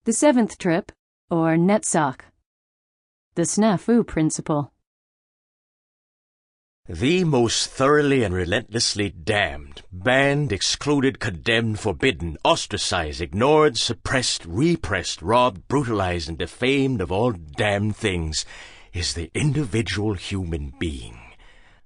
The seventh trip, or Netzach. The snafu principle. The most thoroughly and relentlessly damned, banned, excluded, condemned, forbidden, ostracized, ignored, suppressed, repressed, robbed, brutalized, and defamed of all damned things is the individual human being.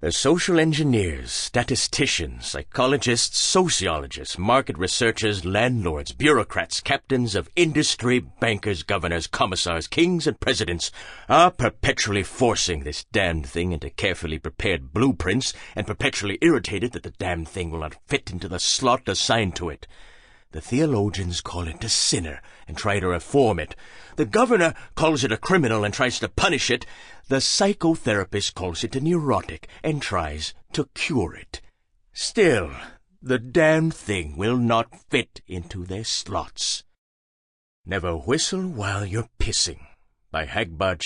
The social engineers, statisticians, psychologists, sociologists, market researchers, landlords, bureaucrats, captains of industry, bankers, governors, commissars, kings, and presidents are perpetually forcing this damned thing into carefully prepared blueprints and perpetually irritated that the damned thing will not fit into the slot assigned to it. The theologians call it a sinner and try to reform it. The governor calls it a criminal and tries to punish it. The psychotherapist calls it a neurotic and tries to cure it. Still, the damned thing will not fit into their slots. Never Whistle While You're Pissing by Hagbard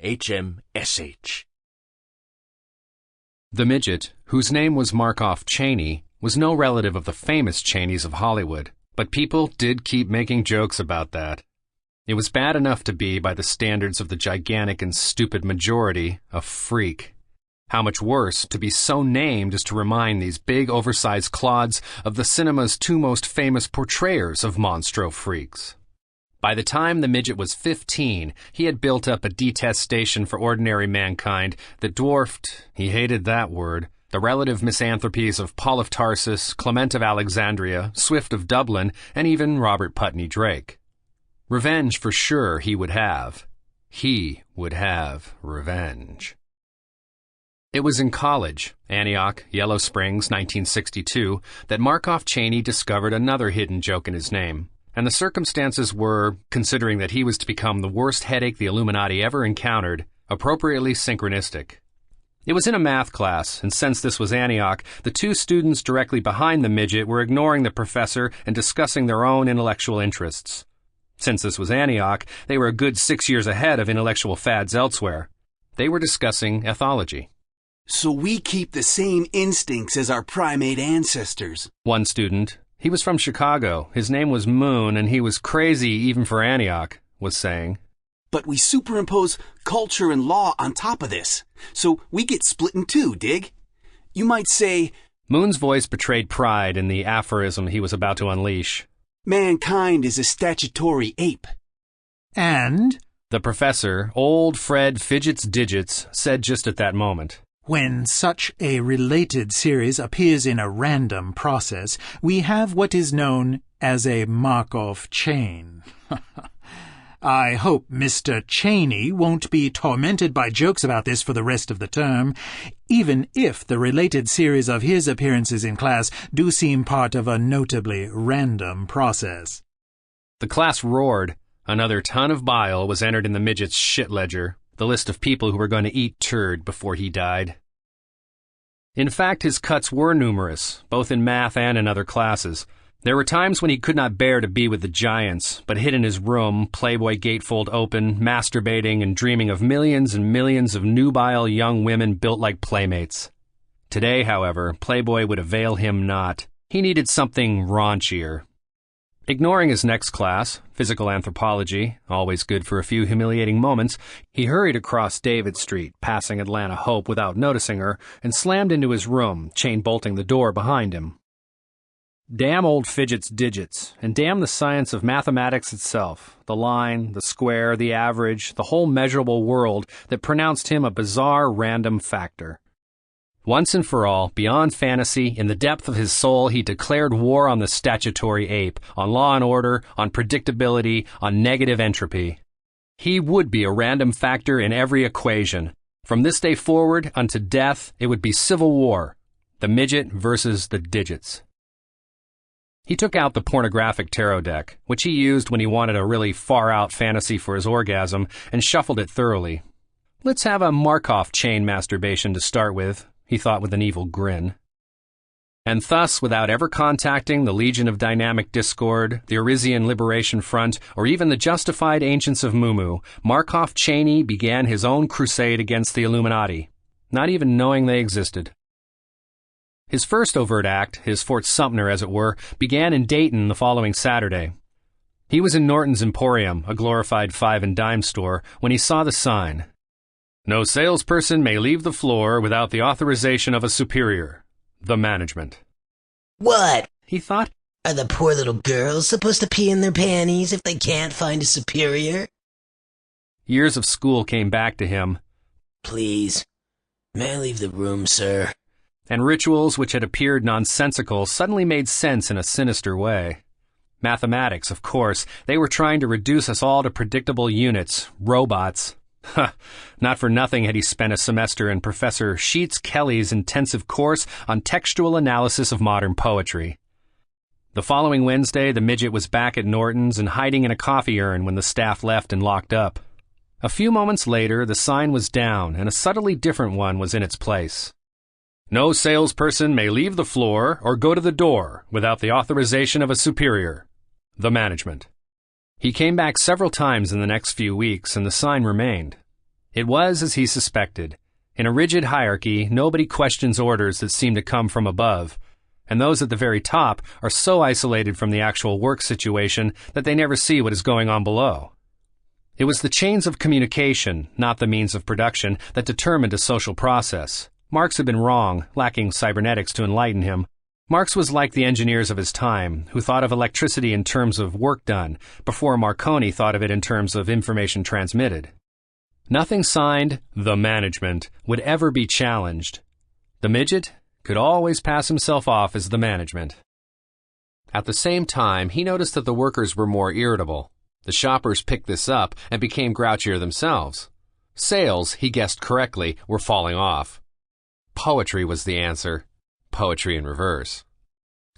HMSH. The midget, whose name was Markoff Cheney, was no relative of the famous Cheneys of Hollywood, but people did keep making jokes about that. It was bad enough to be, by the standards of the gigantic and stupid majority, a freak. How much worse to be so named as to remind these big, oversized clods of the cinema's two most famous portrayers of monstro freaks. By the time the midget was 15, he had built up a detestation for ordinary mankind that dwarfed, he hated that word, the relative misanthropies of Paul of Tarsus, Clement of Alexandria, Swift of Dublin, and even Robert Putney Drake. Revenge for sure he would have. He would have revenge. It was in college, Antioch, Yellow Springs, 1962, that Markoff Cheney discovered another hidden joke in his name, and the circumstances were, considering that he was to become the worst headache the Illuminati ever encountered, appropriately synchronistic. It was in a math class, and since this was Antioch, the two students directly behind the midget were ignoring the professor and discussing their own intellectual interests. Since this was Antioch, they were a good 6 years ahead of intellectual fads elsewhere. They were discussing ethology. So we keep the same instincts as our primate ancestors. One student, he was from Chicago, his name was Moon, and he was crazy even for Antioch, was saying. But we superimpose culture and law on top of this, so we get split in two, dig? You might say... Moon's voice betrayed pride in the aphorism he was about to unleash. Mankind is a statutory ape. And? The professor, old Fred Fidgets Digits, said just at that moment. When such a related series appears in a random process, we have what is known as a Markoff chain. I hope Mr. Cheney won't be tormented by jokes about this for the rest of the term, even if the related series of his appearances in class do seem part of a notably random process. The class roared. Another ton of bile was entered in the midget's shit ledger, the list of people who were going to eat turd before he died. In fact, his cuts were numerous, both in math and in other classes. There were times when he could not bear to be with the giants, but hid in his room, Playboy gatefold open, masturbating and dreaming of millions and millions of nubile young women built like playmates. Today, however, Playboy would avail him not. He needed something raunchier. Ignoring his next class, physical anthropology, always good for a few humiliating moments, he hurried across David Street, passing Atlanta Hope without noticing her, and slammed into his room, chain-bolting the door behind him. Damn old Fidget's Digits, and damn the science of mathematics itself, the line, the square, the average, the whole measurable world that pronounced him a bizarre random factor. Once and for all, beyond fantasy, in the depth of his soul, he declared war on the statutory ape, on law and order, on predictability, on negative entropy. He would be a random factor in every equation. From this day forward, unto death, it would be civil war. The midget versus the digits. He took out the pornographic tarot deck, which he used when he wanted a really far-out fantasy for his orgasm, and shuffled it thoroughly. Let's have a Markoff chain masturbation to start with, he thought with an evil grin. And thus, without ever contacting the Legion of Dynamic Discord, the Arisian Liberation Front, or even the justified Ancients of Mumu, Markoff Cheney began his own crusade against the Illuminati, not even knowing they existed. His first overt act, his Fort Sumter as it were, began in Dayton the following Saturday. He was in Norton's Emporium, a glorified 5-and-dime store, when he saw the sign. No salesperson may leave the floor without the authorization of a superior. The management. What? He thought. Are the poor little girls supposed to pee in their panties if they can't find a superior? Years of school came back to him. Please, may I leave the room, sir? And rituals which had appeared nonsensical suddenly made sense in a sinister way. Mathematics, of course. They were trying to reduce us all to predictable units, robots. Not for nothing had he spent a semester in Professor Sheets Kelly's intensive course on textual analysis of modern poetry. The following Wednesday, the midget was back at Norton's and hiding in a coffee urn when the staff left and locked up. A few moments later, the sign was down and a subtly different one was in its place. No salesperson may leave the floor or go to the door without the authorization of a superior. The management. He came back several times in the next few weeks, and the sign remained. It was as he suspected. In a rigid hierarchy, nobody questions orders that seem to come from above, and those at the very top are so isolated from the actual work situation that they never see what is going on below. It was the chains of communication, not the means of production, that determined a social process. Marx had been wrong, lacking cybernetics to enlighten him. Marx was like the engineers of his time, who thought of electricity in terms of work done, before Marconi thought of it in terms of information transmitted. Nothing signed, the management, would ever be challenged. The midget could always pass himself off as the management. At the same time, he noticed that the workers were more irritable. The shoppers picked this up and became grouchier themselves. Sales, he guessed correctly, were falling off. Poetry was the answer. Poetry in reverse.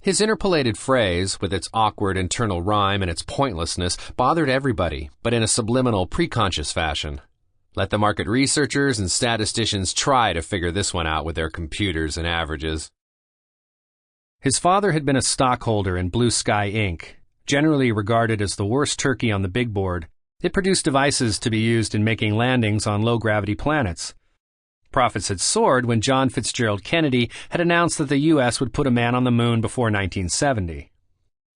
His interpolated phrase, with its awkward internal rhyme and its pointlessness, bothered everybody, but in a subliminal, preconscious fashion. Let the market researchers and statisticians try to figure this one out with their computers and averages. His father had been a stockholder in Blue Sky Inc., generally regarded as the worst turkey on the big board. It produced devices to be used in making landings on low-gravity planets. Profits had soared when John Fitzgerald Kennedy had announced that the U.S. would put a man on the moon before 1970.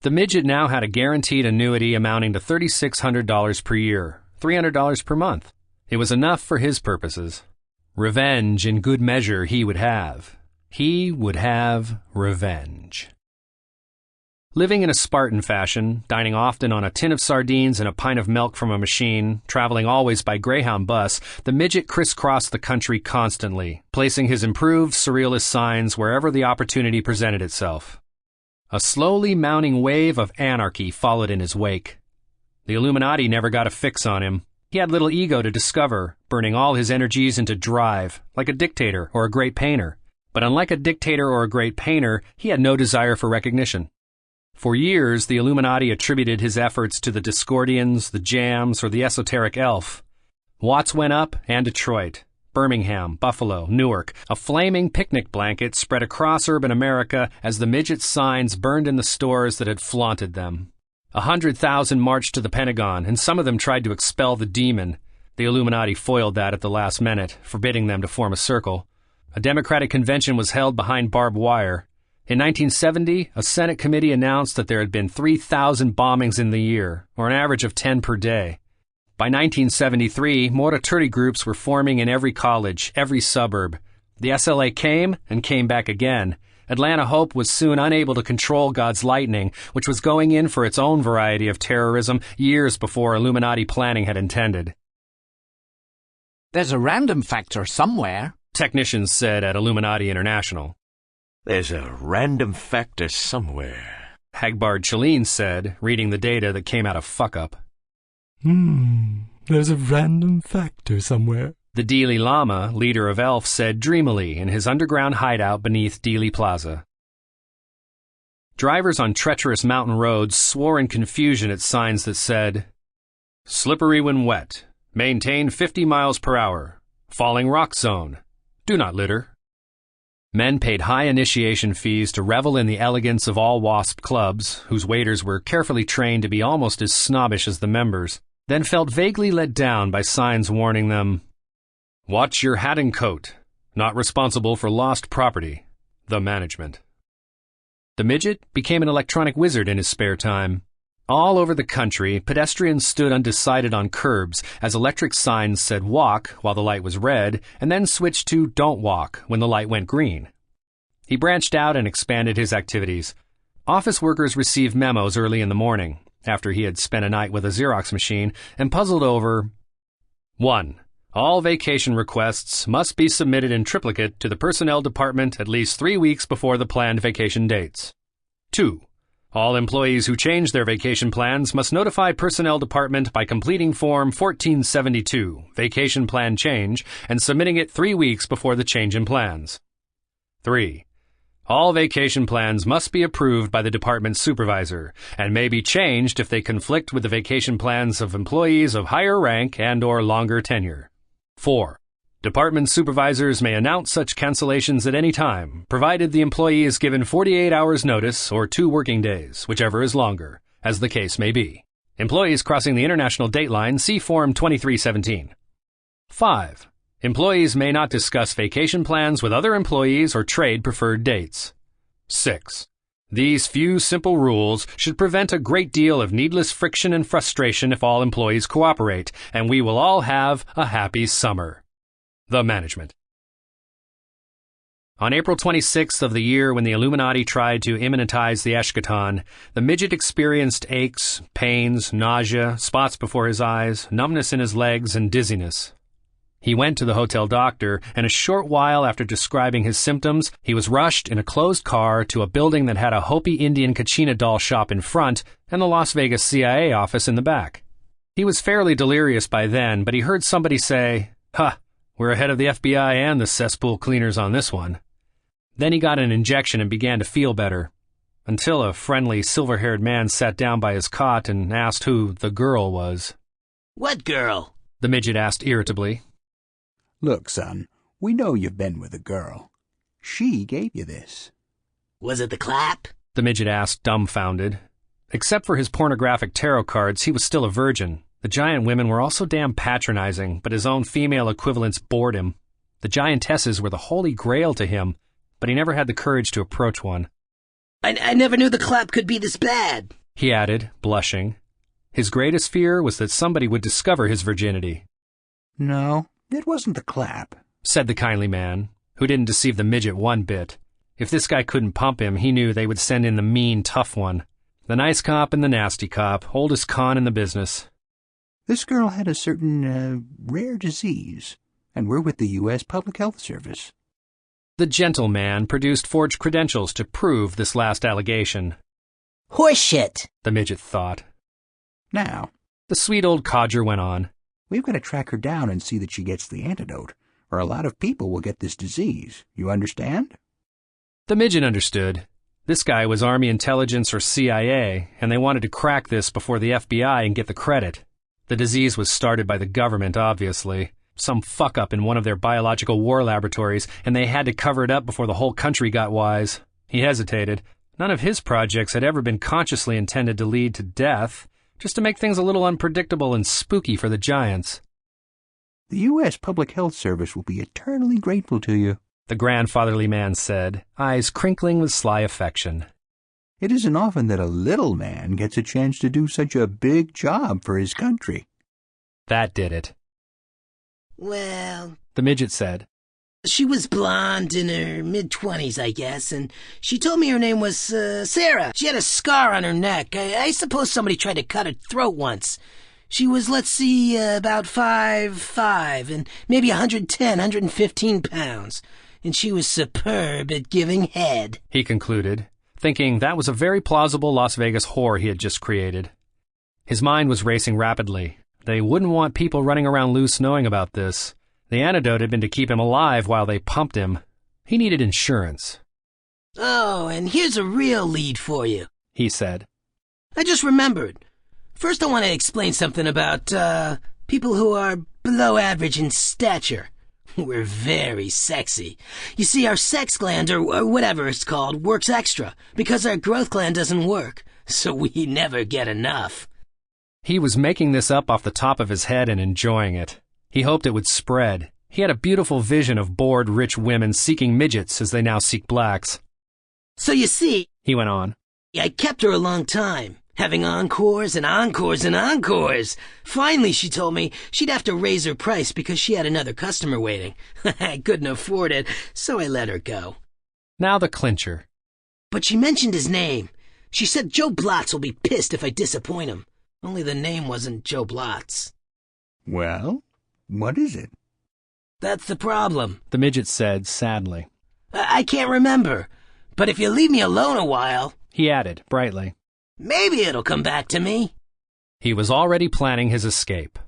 The midget now had a guaranteed annuity amounting to $3,600 per year, $300 per month. It was enough for his purposes. Revenge in good measure he would have. He would have revenge. Living in a Spartan fashion, dining often on a tin of sardines and a pint of milk from a machine, traveling always by Greyhound bus, the midget crisscrossed the country constantly, placing his improved surrealist signs wherever the opportunity presented itself. A slowly mounting wave of anarchy followed in his wake. The Illuminati never got a fix on him. He had little ego to discover, burning all his energies into drive, like a dictator or a great painter. But unlike a dictator or a great painter, he had no desire for recognition. For years, the Illuminati attributed his efforts to the Discordians, the Jams, or the esoteric elf. Watts went up, and Detroit, Birmingham, Buffalo, Newark, a flaming picnic blanket spread across urban America as the midget's signs burned in the stores that had flaunted them. 100,000 marched to the Pentagon, and some of them tried to expel the demon. The Illuminati foiled that at the last minute, forbidding them to form a circle. A Democratic convention was held behind barbed wire. In 1970, a Senate committee announced that there had been 3,000 bombings in the year, or an average of 10 per day. By 1973, moratorium groups were forming in every college, every suburb. The SLA came and came back again. Atlanta Hope was soon unable to control God's lightning, which was going in for its own variety of terrorism years before Illuminati planning had intended. There's a random factor somewhere, technicians said at Illuminati International. There's a random factor somewhere, Hagbard Cheney said, reading the data that came out of fuck-up. There's a random factor somewhere. The Dalai Lama, leader of Elf, said dreamily in his underground hideout beneath Dealey Plaza. Drivers on treacherous mountain roads swore in confusion at signs that said, "Slippery when wet. Maintain 50 miles per hour. Falling rock zone. Do not litter." Men paid high initiation fees to revel in the elegance of all WASP clubs, whose waiters were carefully trained to be almost as snobbish as the members, then felt vaguely let down by signs warning them, "Watch your hat and coat. Not responsible for lost property. The management." The midget became an electronic wizard in his spare time. All over the country, pedestrians stood undecided on curbs as electric signs said walk while the light was red, and then switched to don't walk when the light went green. He branched out and expanded his activities. Office workers received memos early in the morning, after he had spent a night with a Xerox machine, and puzzled over 1. All vacation requests must be submitted in triplicate to the Personnel Department at least 3 weeks before the planned vacation dates. 2. All employees who change their vacation plans must notify Personnel Department by completing Form 1472, Vacation Plan Change, and submitting it 3 weeks before the change in plans. 3. All vacation plans must be approved by the department supervisor and may be changed if they conflict with the vacation plans of employees of higher rank and/or longer tenure. 4. Department supervisors may announce such cancellations at any time, provided the employee is given 48 hours notice or 2 working days, whichever is longer, as the case may be. Employees crossing the international date line, see Form 2317. 5. Employees may not discuss vacation plans with other employees or trade preferred dates. 6. These few simple rules should prevent a great deal of needless friction and frustration if all employees cooperate, and we will all have a happy summer. The Management. On April 26th of the year when the Illuminati tried to immanentize the eschaton, the midget experienced aches, pains, nausea, spots before his eyes, numbness in his legs, and dizziness. He went to the hotel doctor, and a short while after describing his symptoms, he was rushed in a closed car to a building that had a Hopi Indian Kachina doll shop in front and the Las Vegas CIA office in the back. He was fairly delirious by then, but he heard somebody say, "Ha, we're ahead of the FBI and the cesspool cleaners on this one." Then he got an injection and began to feel better, until a friendly silver-haired man sat down by his cot and asked who the girl was. What girl? The midget asked irritably. Look, son, we know you've been with a girl. She gave you this. Was it the clap? The midget asked, dumbfounded. Except for his pornographic tarot cards, he was still a virgin. The giant women were also damn patronizing, but his own female equivalents bored him. The giantesses were the holy grail to him, but he never had the courage to approach one. I never knew the clap could be this bad, he added, blushing. His greatest fear was that somebody would discover his virginity. No, it wasn't the clap, said the kindly man, who didn't deceive the midget one bit. If this guy couldn't pump him, he knew they would send in the mean, tough one. The nice cop and the nasty cop, oldest con in the business. This girl had a certain, rare disease, and we're with the U.S. Public Health Service. The gentleman produced forged credentials to prove this last allegation. Horseshit, the midget thought. Now, the sweet old codger went on. We've got to track her down and see that she gets the antidote, or a lot of people will get this disease. You understand? The midget understood. This guy was Army Intelligence or CIA, and they wanted to crack this before the FBI and get the credit. The disease was started by the government, obviously. Some fuck-up in one of their biological war laboratories, and they had to cover it up before the whole country got wise. He hesitated. None of his projects had ever been consciously intended to lead to death, just to make things a little unpredictable and spooky for the giants. The U.S. Public Health Service will be eternally grateful to you, the grandfatherly man said, eyes crinkling with sly affection. It isn't often that a little man gets a chance to do such a big job for his country. That did it. Well, the midget said. She was blonde in her mid-20s, I guess, and she told me her name was Sarah. She had a scar on her neck. I suppose somebody tried to cut her throat once. She was, let's see, about 5'5", and maybe 110, 115 pounds. And she was superb at giving head, he concluded, thinking that was a very plausible Las Vegas whore he had just created. His mind was racing rapidly. They wouldn't want people running around loose knowing about this. The antidote had been to keep him alive while they pumped him. He needed insurance. Oh, and here's a real lead for you, he said. I just remembered. First I want to explain something about, people who are below average in stature. We're very sexy. You see, our sex gland, or whatever it's called, works extra, because our growth gland doesn't work, so we never get enough. He was making this up off the top of his head and enjoying it. He hoped it would spread. He had a beautiful vision of bored rich women seeking midgets as they now seek blacks. So you see, he went on, I kept her a long time. having encores and encores and encores. Finally, she told me she'd have to raise her price because she had another customer waiting. I couldn't afford it, so I let her go. Now the clincher. But she mentioned his name. She said Joe Blotz will be pissed if I disappoint him. Only the name wasn't Joe Blotz. Well, what is it? That's the problem, The midget said sadly. I can't remember. But if you leave me alone a while, He added brightly. maybe it'll come back to me. He was already planning his escape.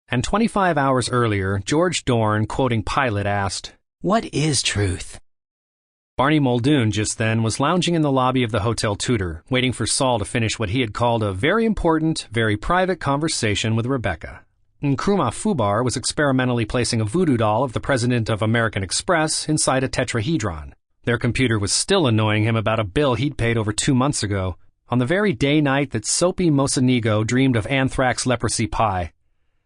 And 25 hours earlier, George Dorn, quoting Pilate, asked, What is truth? Barney Muldoon just then was lounging in the lobby of the Hotel Tudor, waiting for Saul to finish what he had called a very important, very private conversation with Rebecca. Nkrumah Fubar was experimentally placing a voodoo doll of the president of American Express inside a tetrahedron. Their computer was still annoying him about a bill he'd paid over 2 months ago, on the very day-night that Soapy Mosanigo dreamed of anthrax leprosy pie.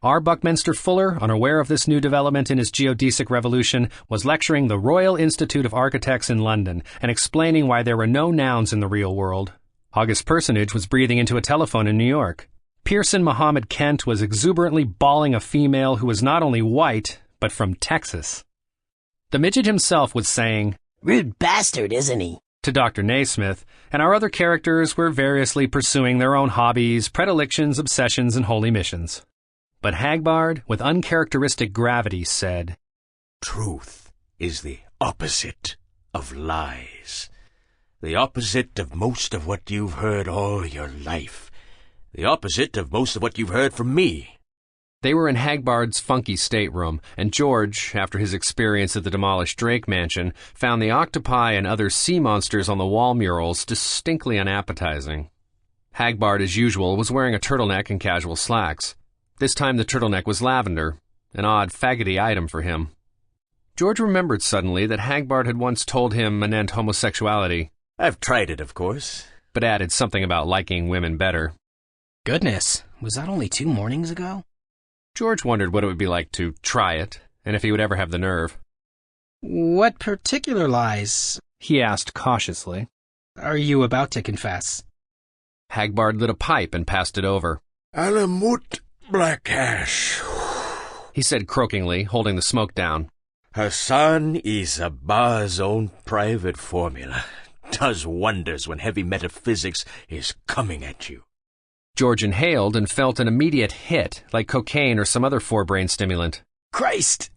R. Buckminster Fuller, unaware of this new development in his geodesic revolution, was lecturing the Royal Institute of Architects in London and explaining why there were no nouns in the real world. August Personage was breathing into a telephone in New York. Pearson Muhammad Kent was exuberantly bawling a female who was not only white, but from Texas. The midget himself was saying, Rude bastard, isn't he? to Dr. Naismith, and our other characters were variously pursuing their own hobbies, predilections, obsessions, and holy missions. But Hagbard, with uncharacteristic gravity, said, Truth is the opposite of lies. The opposite of most of what you've heard all your life. The opposite of most of what you've heard from me. They were in Hagbard's funky stateroom, and George, after his experience at the demolished Drake mansion, found the octopi and other sea monsters on the wall murals distinctly unappetizing. Hagbard, as usual, was wearing a turtleneck and casual slacks. This time the turtleneck was lavender, an odd faggoty item for him. George remembered suddenly that Hagbard had once told him anent homosexuality. I've tried it, of course. But added something about liking women better. Goodness, was that only 2 mornings ago? George wondered what it would be like to try it, and if he would ever have the nerve. What particular lies, He asked cautiously. are you about to confess? Hagbard lit a pipe and passed it over. Alamut Black Ash. He said croakingly, holding the smoke down. Hassan is Abba's own private formula. Does wonders when heavy metaphysics is coming at you. George inhaled and felt an immediate hit, like cocaine or some other forebrain stimulant. Christ,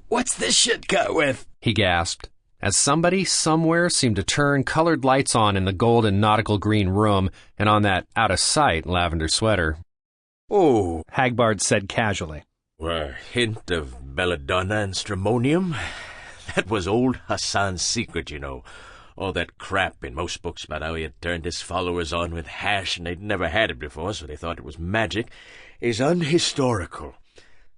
what's this shit got with? He gasped, as somebody somewhere seemed to turn colored lights on in the gold and nautical green room and on that out-of-sight lavender sweater. Oh, Hagbard said casually. a hint of belladonna and stramonium? That was old Hassan's secret, you know. All that crap in most books about how he had turned his followers on with hash and they'd never had it before, so they thought it was magic, is unhistorical.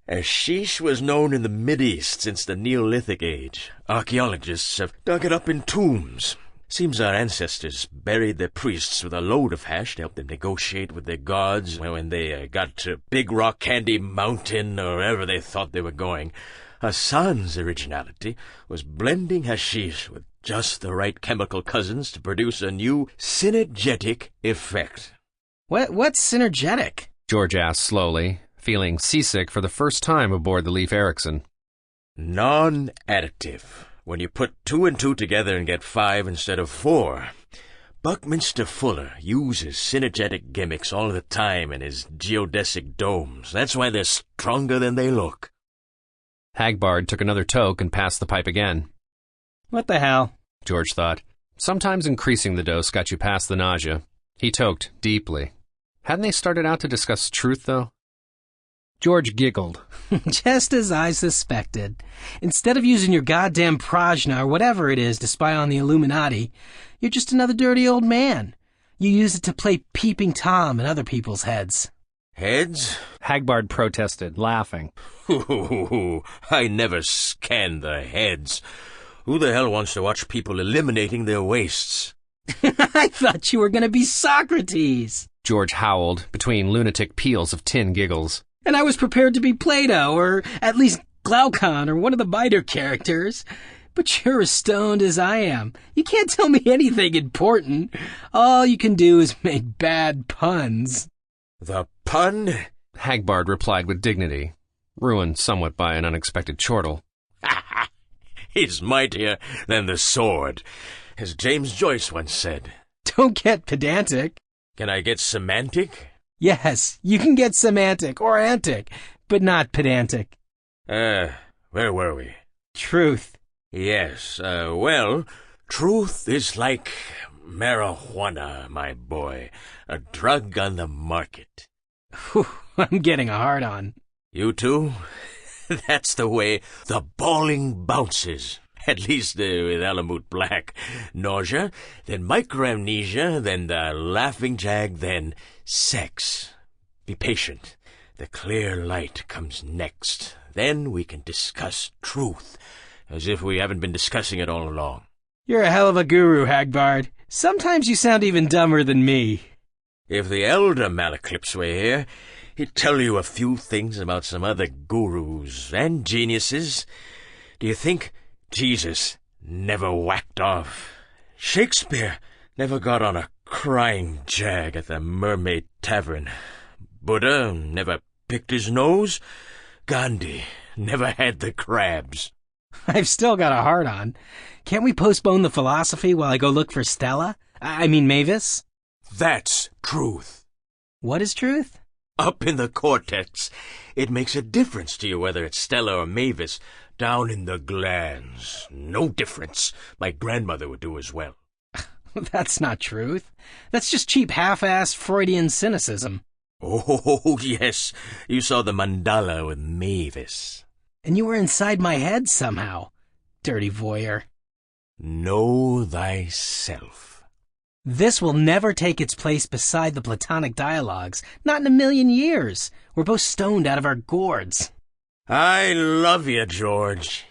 Hashish was known in the Mideast since the Neolithic age. Archaeologists have dug it up in tombs. Seems our ancestors buried their priests with a load of hash to help them negotiate with their gods when they got to Big Rock Candy Mountain or wherever they thought they were going. Hassan's originality was blending hashish with just the right chemical cousins to produce a new synergetic effect. What's synergetic? George asked slowly, feeling seasick for the first time aboard the Leif Erikson. Non-additive. When you put 2 and 2 together and get 5 instead of 4. Buckminster Fuller uses synergetic gimmicks all the time in his geodesic domes. That's why they're stronger than they look. Hagbard took another toke and passed the pipe again. What the hell? George thought. Sometimes increasing the dose got you past the nausea. He toked deeply. Hadn't they started out to discuss truth, though? George giggled. Just as I suspected. Instead of using your goddamn prajna or whatever it is to spy on the Illuminati, you're just another dirty old man. You use it to play Peeping Tom in other people's heads. Heads? Hagbard protested, laughing. I never scanned the heads. Who the hell wants to watch people eliminating their waists? I thought you were going to be Socrates. George howled, between lunatic peals of tin giggles. And I was prepared to be Plato, or at least Glaucon, or one of the Biter characters. But you're as stoned as I am. You can't tell me anything important. All you can do is make bad puns. The pun? Hagbard replied with dignity, ruined somewhat by an unexpected chortle. He's mightier than the sword, as James Joyce once said. Don't get pedantic. Can I get semantic? Yes, you can get semantic or antic, but not pedantic. Where were we? Truth. Yes, well, truth is like marijuana, my boy. A drug on the market. Whew, I'm getting a hard-on. You too? That's the way the bawling bounces. At least with Alamut Black. Nausea, then microamnesia, then the laughing jag, then sex. Be patient. The clear light comes next. Then we can discuss truth, as if we haven't been discussing it all along. You're a hell of a guru, Hagbard. Sometimes you sound even dumber than me. If the elder Malaclips were here, he'd tell you a few things about some other gurus and geniuses. Do you think Jesus never whacked off? Shakespeare never got on a crying jag at the Mermaid Tavern. Buddha never picked his nose. Gandhi never had the crabs. I've still got a hard-on. Can't we postpone the philosophy while I go look for Stella? I mean Mavis? That's truth. What is truth? Up in the cortex. It makes a difference to you whether it's Stella or Mavis. Down in the glands. No difference. My grandmother would do as well. That's not truth. That's just cheap half-assed Freudian cynicism. Oh, yes. You saw the mandala with Mavis. And you were inside my head somehow. Dirty voyeur. Know thyself. This will never take its place beside the Platonic dialogues. Not in a million years. We're both stoned out of our gourds. I love you, George.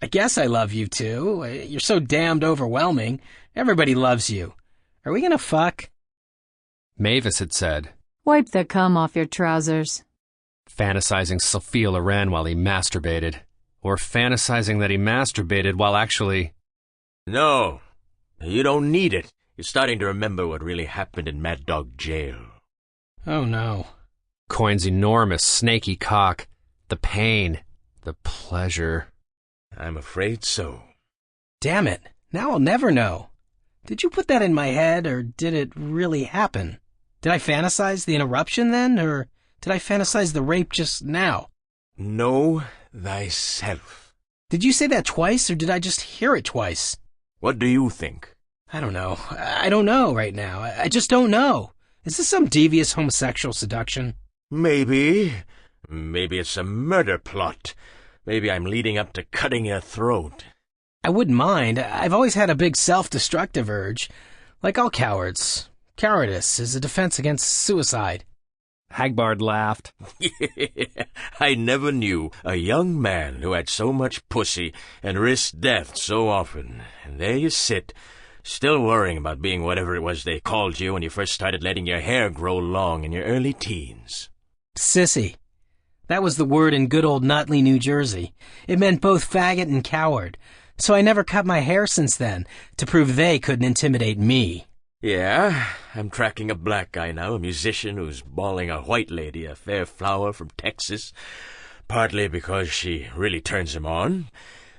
I guess I love you, too. You're so damned overwhelming. Everybody loves you. Are we gonna fuck? Mavis had said, Wipe the cum off your trousers. fantasizing Sophia Loren while he masturbated, or fantasizing that he masturbated while actually... No, you don't need it. You're starting to remember what really happened in Mad Dog Jail. Oh, no. Coin's enormous, snaky cock. The pain. The pleasure. I'm afraid so. Damn it. Now I'll never know. Did you put that in my head, or did it really happen? Did I fantasize the interruption then, or did I fantasize the rape just now? Know thyself. Did you say that twice, or did I just hear it twice? What do you think? I don't know. I don't know right now. I just don't know. Is this some devious homosexual seduction? Maybe. Maybe it's a murder plot. Maybe I'm leading up to cutting your throat. I wouldn't mind. I've always had a big self-destructive urge. Like all cowards. Cowardice is a defense against suicide. Hagbard laughed. I never knew a young man who had so much pussy and risked death so often. And there you sit, still worrying about being whatever it was they called you when you first started letting your hair grow long in your early teens. Sissy. That was the word in good old Nutley, New Jersey. It meant both faggot and coward. So I never cut my hair since then, to prove they couldn't intimidate me. Yeah, I'm tracking a black guy now, a musician who's bawling a white lady, a fair flower from Texas, partly because she really turns him on,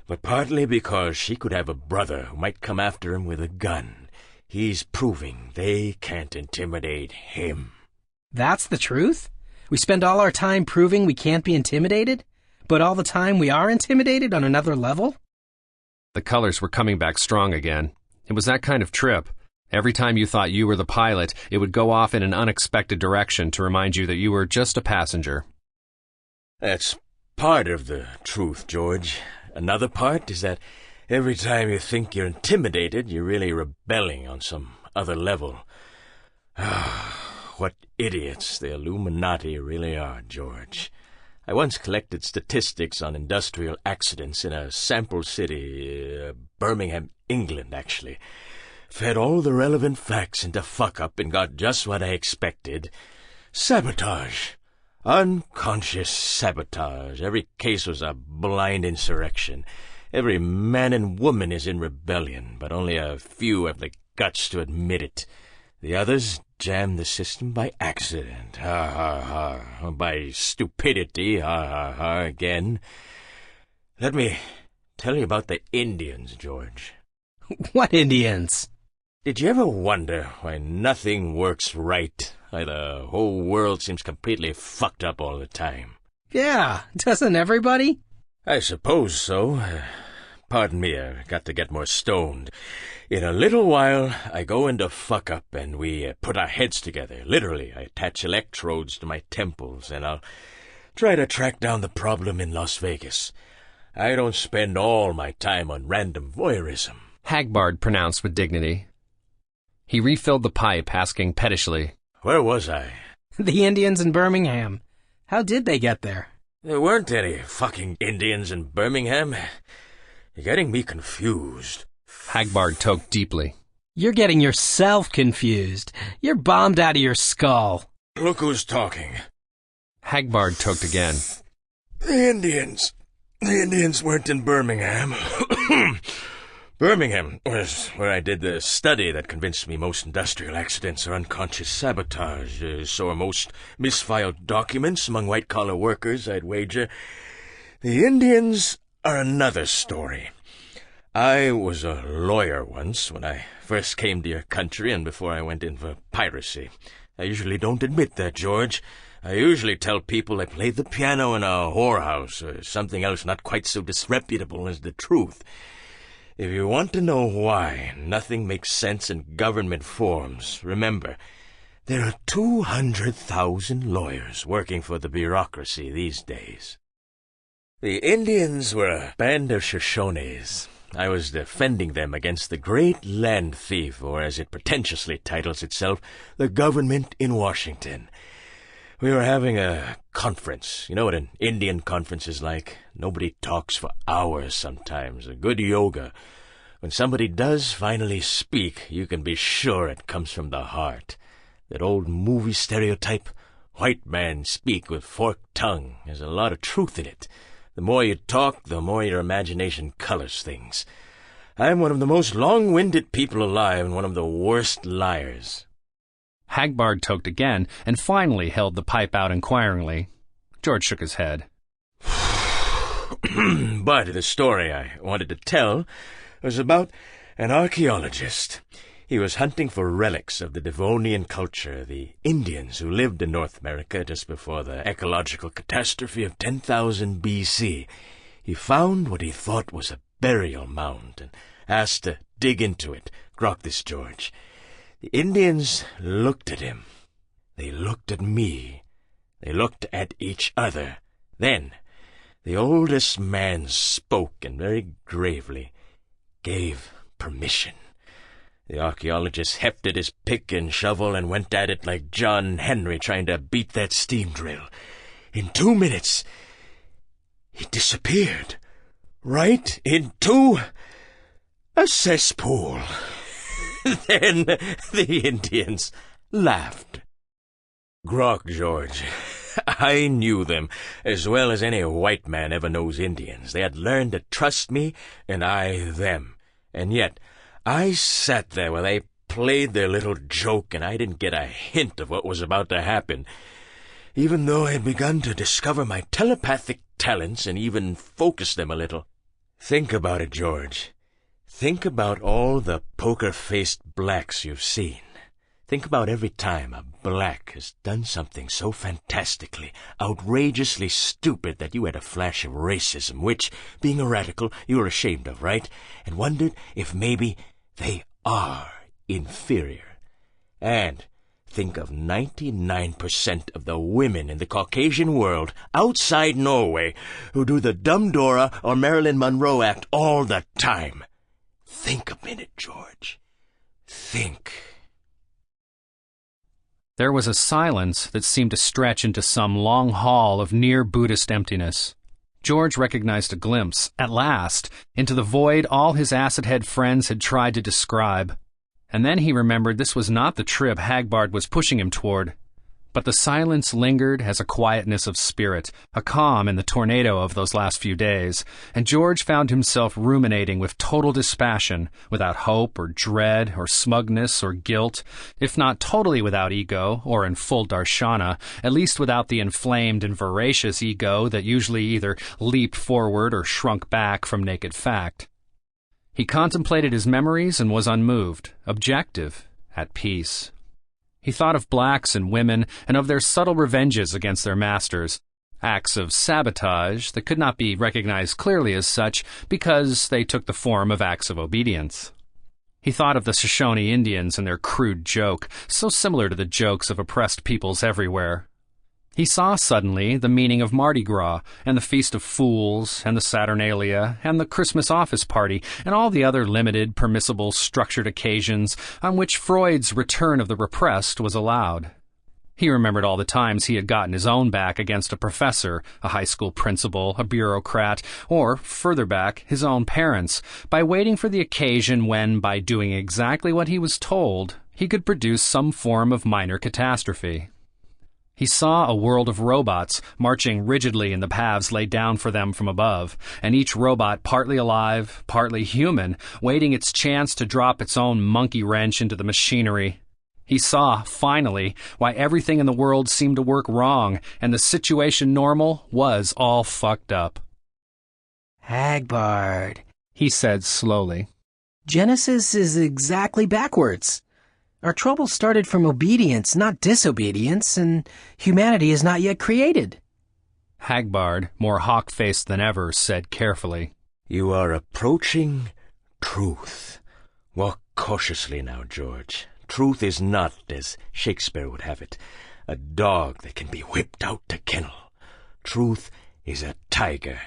but partly because she could have a brother who might come after him with a gun. He's proving they can't intimidate him. That's the truth? We spend all our time proving we can't be intimidated, but all the time we are intimidated on another level? The colors were coming back strong again. It was that kind of trip. Every time you thought you were the pilot, it would go off in an unexpected direction to remind you that you were just a passenger. That's part of the truth, George. Another part is that every time you think you're intimidated, you're really rebelling on some other level. What idiots the Illuminati really are, George. I once collected statistics on industrial accidents in a sample city, Birmingham, England, actually. Fed all the relevant facts into fuck-up and got just what I expected. Sabotage. Unconscious sabotage. Every case was a blind insurrection. Every man and woman is in rebellion, but only a few have the guts to admit it. The others jam the system by accident, ha ha ha, by stupidity, ha ha ha, again. Let me tell you about the Indians, George. What Indians? Did you ever wonder why nothing works right? Why the whole world seems completely fucked up all the time? Yeah, doesn't everybody? I suppose so. Pardon me, I've got to get more stoned. In a little while, I go into fuck-up and we put our heads together. Literally, I attach electrodes to my temples and I'll try to track down the problem in Las Vegas. I don't spend all my time on random voyeurism. Hagbard pronounced with dignity. He refilled the pipe, asking pettishly, Where was I? The Indians in Birmingham. How did they get there? There weren't any fucking Indians in Birmingham. You're getting me confused. Hagbard toked deeply. You're getting yourself confused. You're bombed out of your skull. Look who's talking. Hagbard toked again. The Indians weren't in Birmingham. Birmingham was where I did the study that convinced me most industrial accidents are unconscious sabotage. So are most misfiled documents among white-collar workers, I'd wager. The Indians are another story. I was a lawyer once when I first came to your country and before I went in for piracy. I usually don't admit that, George. I usually tell people I played the piano in a whorehouse or something else not quite so disreputable as the truth. If you want to know why nothing makes sense in government forms, remember, there are 200,000 lawyers working for the bureaucracy these days. The Indians were a band of Shoshones. I was defending them against the great land thief, or as it pretentiously titles itself, the government in Washington. We were having a conference. You know what an Indian conference is like? Nobody talks for hours sometimes. A good yoga. When somebody does finally speak, you can be sure it comes from the heart. That old movie stereotype, white man speak with forked tongue, has a lot of truth in it. The more you talk, the more your imagination colors things. I'm one of the most long-winded people alive and one of the worst liars. Hagbard toked again, and finally held the pipe out inquiringly. George shook his head. But the story I wanted to tell was about an archaeologist. He was hunting for relics of the Devonian culture, the Indians who lived in North America just before the ecological catastrophe of 10,000 B.C. He found what he thought was a burial mound and asked to dig into it. Grok this, George. The Indians looked at him. They looked at me. They looked at each other. Then the oldest man spoke and very gravely gave permission. The archaeologist hefted his pick and shovel and went at it like John Henry trying to beat that steam drill. In 2 minutes, he disappeared. Right into a cesspool. Then the Indians laughed. Grok, George. I knew them as well as any white man ever knows Indians. They had learned to trust me, and I them. And yet, I sat there while they played their little joke, and I didn't get a hint of what was about to happen, even though I had begun to discover my telepathic talents and even focus them a little. Think about it, George. Think about all the poker-faced blacks you've seen. Think about every time a black has done something so fantastically, outrageously stupid that you had a flash of racism, which, being a radical, you were ashamed of, right? And wondered if maybe they are inferior. And think of 99% of the women in the Caucasian world, outside Norway, who do the Dumb Dora or Marilyn Monroe act all the time. Think a minute, George. Think. There was a silence that seemed to stretch into some long hall of near-Buddhist emptiness. George recognized a glimpse, at last, into the void all his acid-head friends had tried to describe. And then he remembered this was not the trip Hagbard was pushing him toward. But the silence lingered as a quietness of spirit, a calm in the tornado of those last few days, and George found himself ruminating with total dispassion, without hope or dread or smugness or guilt, if not totally without ego or in full darshana, at least without the inflamed and voracious ego that usually either leaped forward or shrunk back from naked fact. He contemplated his memories and was unmoved, objective, at peace. He thought of blacks and women and of their subtle revenges against their masters, acts of sabotage that could not be recognized clearly as such because they took the form of acts of obedience. He thought of the Shoshone Indians and their crude joke, so similar to the jokes of oppressed peoples everywhere. He saw suddenly the meaning of Mardi Gras, and the Feast of Fools, and the Saturnalia, and the Christmas office party, and all the other limited, permissible, structured occasions on which Freud's return of the repressed was allowed. He remembered all the times he had gotten his own back against a professor, a high school principal, a bureaucrat, or, further back, his own parents, by waiting for the occasion when, by doing exactly what he was told, he could produce some form of minor catastrophe. He saw a world of robots marching rigidly in the paths laid down for them from above, and each robot partly alive, partly human, waiting its chance to drop its own monkey wrench into the machinery. He saw, finally, why everything in the world seemed to work wrong, and the situation normal was all fucked up. Hagbard, he said slowly. Genesis is exactly backwards. Our trouble started from obedience, not disobedience, and humanity is not yet created. Hagbard, more hawk-faced than ever, said carefully, You are approaching truth. Walk cautiously now, George. Truth is not, as Shakespeare would have it, a dog that can be whipped out to kennel. Truth is a tiger.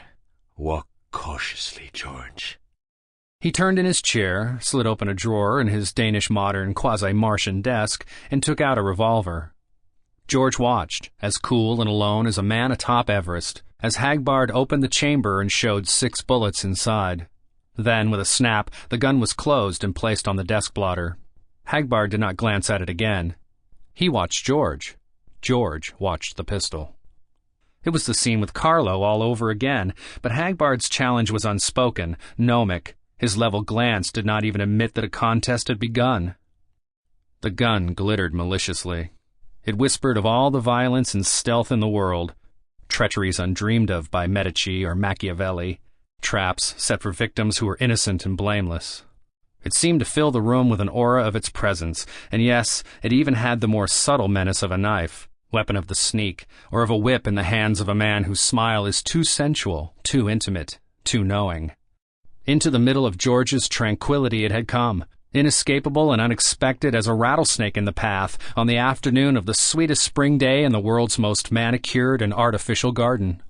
Walk cautiously, George. He turned in his chair, slid open a drawer in his Danish modern quasi-Martian desk, and took out a revolver. George watched, as cool and alone as a man atop Everest, as Hagbard opened the chamber and showed 6 bullets inside. Then, with a snap, the gun was closed and placed on the desk blotter. Hagbard did not glance at it again. He watched George. George watched the pistol. It was the scene with Carlo all over again, but Hagbard's challenge was unspoken, gnomic. His level glance did not even admit that a contest had begun. The gun glittered maliciously. It whispered of all the violence and stealth in the world, treacheries undreamed of by Medici or Machiavelli, traps set for victims who were innocent and blameless. It seemed to fill the room with an aura of its presence, and yes, it even had the more subtle menace of a knife, weapon of the sneak, or of a whip in the hands of a man whose smile is too sensual, too intimate, too knowing. Into the middle of George's tranquility it had come, inescapable and unexpected as a rattlesnake in the path on the afternoon of the sweetest spring day in the world's most manicured and artificial garden.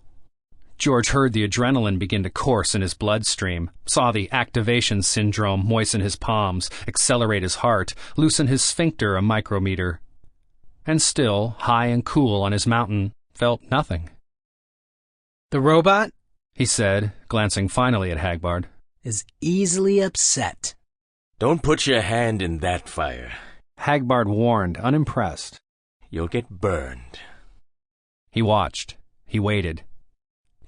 George heard the adrenaline begin to course in his bloodstream, saw the activation syndrome moisten his palms, accelerate his heart, loosen his sphincter a micrometer. And still, high and cool on his mountain, felt nothing. The robot, he said, glancing finally at Hagbard, is easily upset. Don't put your hand in that fire. Hagbard warned, unimpressed. You'll get burned. He watched. He waited.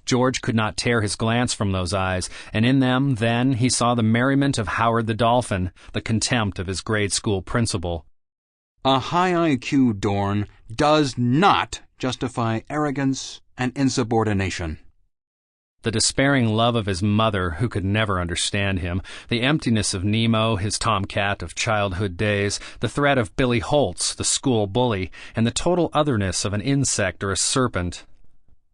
George could not tear his glance from those eyes, and in them, then, he saw the merriment of Howard the Dolphin, the contempt of his grade school principal. A high IQ, Dorn, does not justify arrogance and insubordination. The despairing love of his mother, who could never understand him, the emptiness of Nemo, his tomcat of childhood days, the threat of Billy Holtz, the school bully, and the total otherness of an insect or a serpent.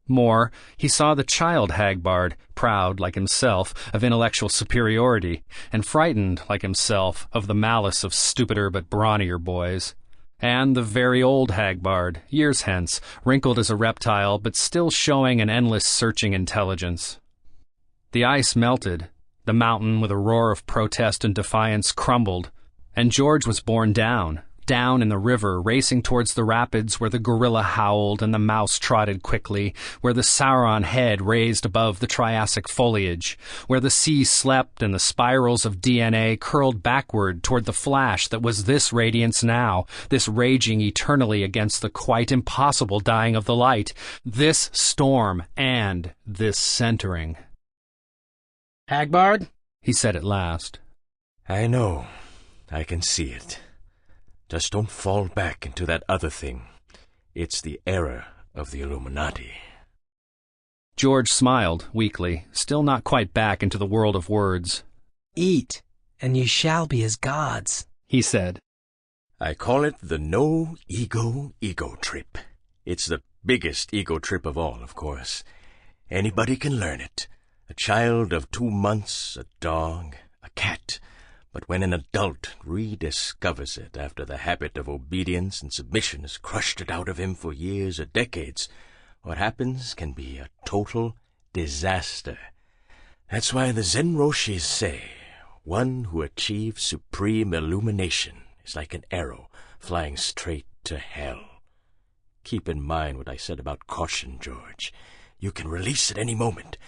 More, he saw the child Hagbard, proud, like himself, of intellectual superiority, and frightened, like himself, of the malice of stupider but brawnier boys. And the very old Hagbard, years hence, wrinkled as a reptile, but still showing an endless searching intelligence. The ice melted, the mountain with a roar of protest and defiance crumbled, and George was borne down, down in the river, racing towards the rapids where the gorilla howled and the mouse trotted quickly, where the Sauron head raised above the Triassic foliage, where the sea slept and the spirals of DNA curled backward toward the flash that was this radiance now, this raging eternally against the quite impossible dying of the light, this storm and this centering. Hagbard? He said at last. I know. I can see it. Just don't fall back into that other thing. It's the error of the Illuminati. George smiled weakly, still not quite back into the world of words. Eat, and you shall be as gods, he said. I call it the no-ego trip. It's the biggest ego trip of all, of course. Anybody can learn it. A child of 2 months, a dog, a cat. But when an adult rediscovers it after the habit of obedience and submission has crushed it out of him for years or decades, what happens can be a total disaster. That's why the Zen Roshis say, one who achieves supreme illumination is like an arrow flying straight to hell. Keep in mind what I said about caution, George. You can release at any moment.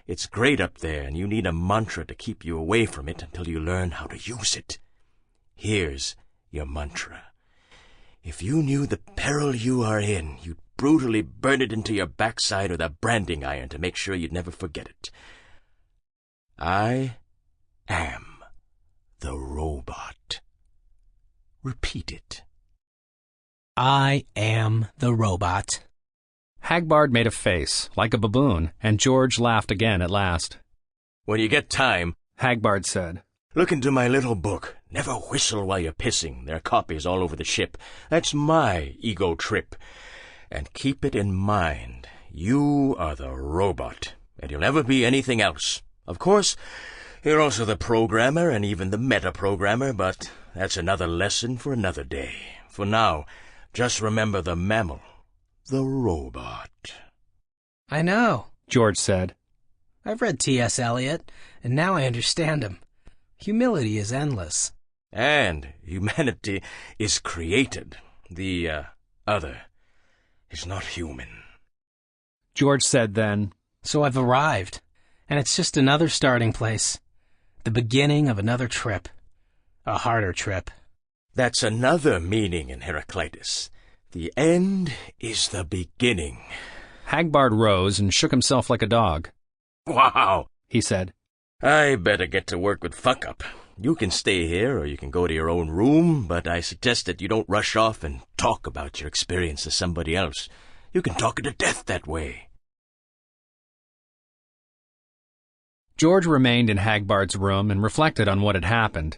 It's great up there, and you need a mantra to keep you away from it until you learn how to use it. Here's your mantra. If you knew the peril you are in, you'd brutally burn it into your backside with a branding iron to make sure you'd never forget it. I am the robot. Repeat it. I am the robot. Hagbard made a face, like a baboon, and George laughed again at last. When you get time, Hagbard said, look into my little book. Never whistle while you're pissing. There are copies all over the ship. That's my ego trip. And keep it in mind. You are the robot, and you'll never be anything else. Of course, you're also the programmer and even the meta-programmer, but that's another lesson for another day. For now, just remember the mammal. The robot. I know, George said. I've read T.S. Eliot, and now I understand him. Humility is endless. And humanity is created. The other is not human. George said then, So I've arrived, and it's just another starting place. The beginning of another trip. A harder trip. That's another meaning in Heraclitus. The end is the beginning. Hagbard rose and shook himself like a dog. Wow, he said. I better get to work with Fuck Up. You can stay here or you can go to your own room, but I suggest that you don't rush off and talk about your experience to somebody else. You can talk it to death that way. George remained in Hagbard's room and reflected on what had happened.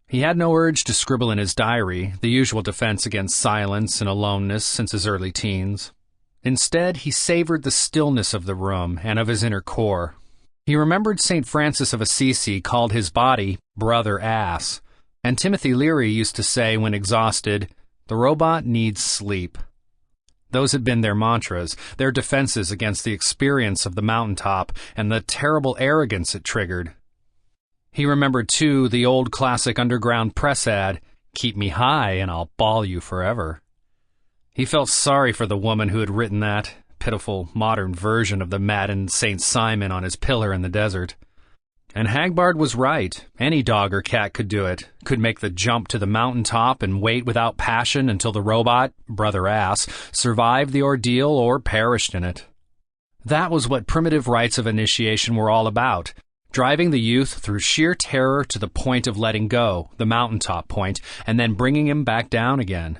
He had no urge to scribble in his diary, the usual defense against silence and aloneness since his early teens. Instead, he savored the stillness of the room and of his inner core. He remembered St. Francis of Assisi called his body brother ass, and Timothy Leary used to say when exhausted, the robot needs sleep. Those had been their mantras, their defenses against the experience of the mountaintop and the terrible arrogance it triggered. He remembered, too, the old classic underground press ad, "Keep me high and I'll ball you forever." He felt sorry for the woman who had written that pitiful modern version of the maddened St. Simon on his pillar in the desert. And Hagbard was right. Any dog or cat could do it, could make the jump to the mountaintop and wait without passion until the robot, brother ass, survived the ordeal or perished in it. That was what primitive rites of initiation were all about. Driving the youth through sheer terror to the point of letting go, the mountaintop point, and then bringing him back down again.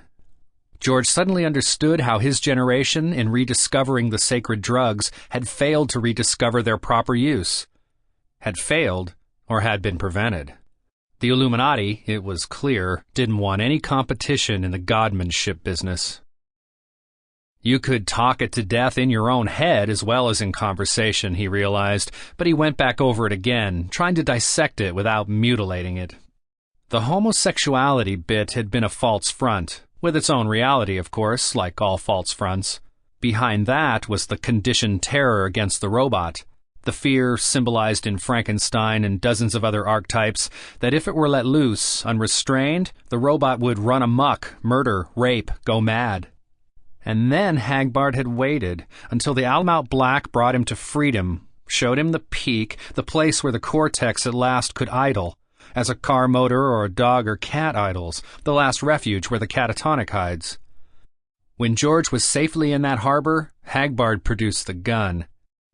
George suddenly understood how his generation, in rediscovering the sacred drugs, had failed to rediscover their proper use. Had failed, or had been prevented. The Illuminati, it was clear, didn't want any competition in the godmanship business. You could talk it to death in your own head as well as in conversation, he realized, but he went back over it again, trying to dissect it without mutilating it. The homosexuality bit had been a false front, with its own reality, of course, like all false fronts. Behind that was the conditioned terror against the robot, The fear symbolized in Frankenstein and dozens of other archetypes that if it were let loose, unrestrained, the robot would run amok, murder, rape, go mad. And then Hagbard had waited until the Almout Black brought him to freedom, showed him the peak, the place where the cortex at last could idle, as a car motor or a dog or cat idles, the last refuge where the catatonic hides. When George was safely in that harbor, Hagbard produced the gun.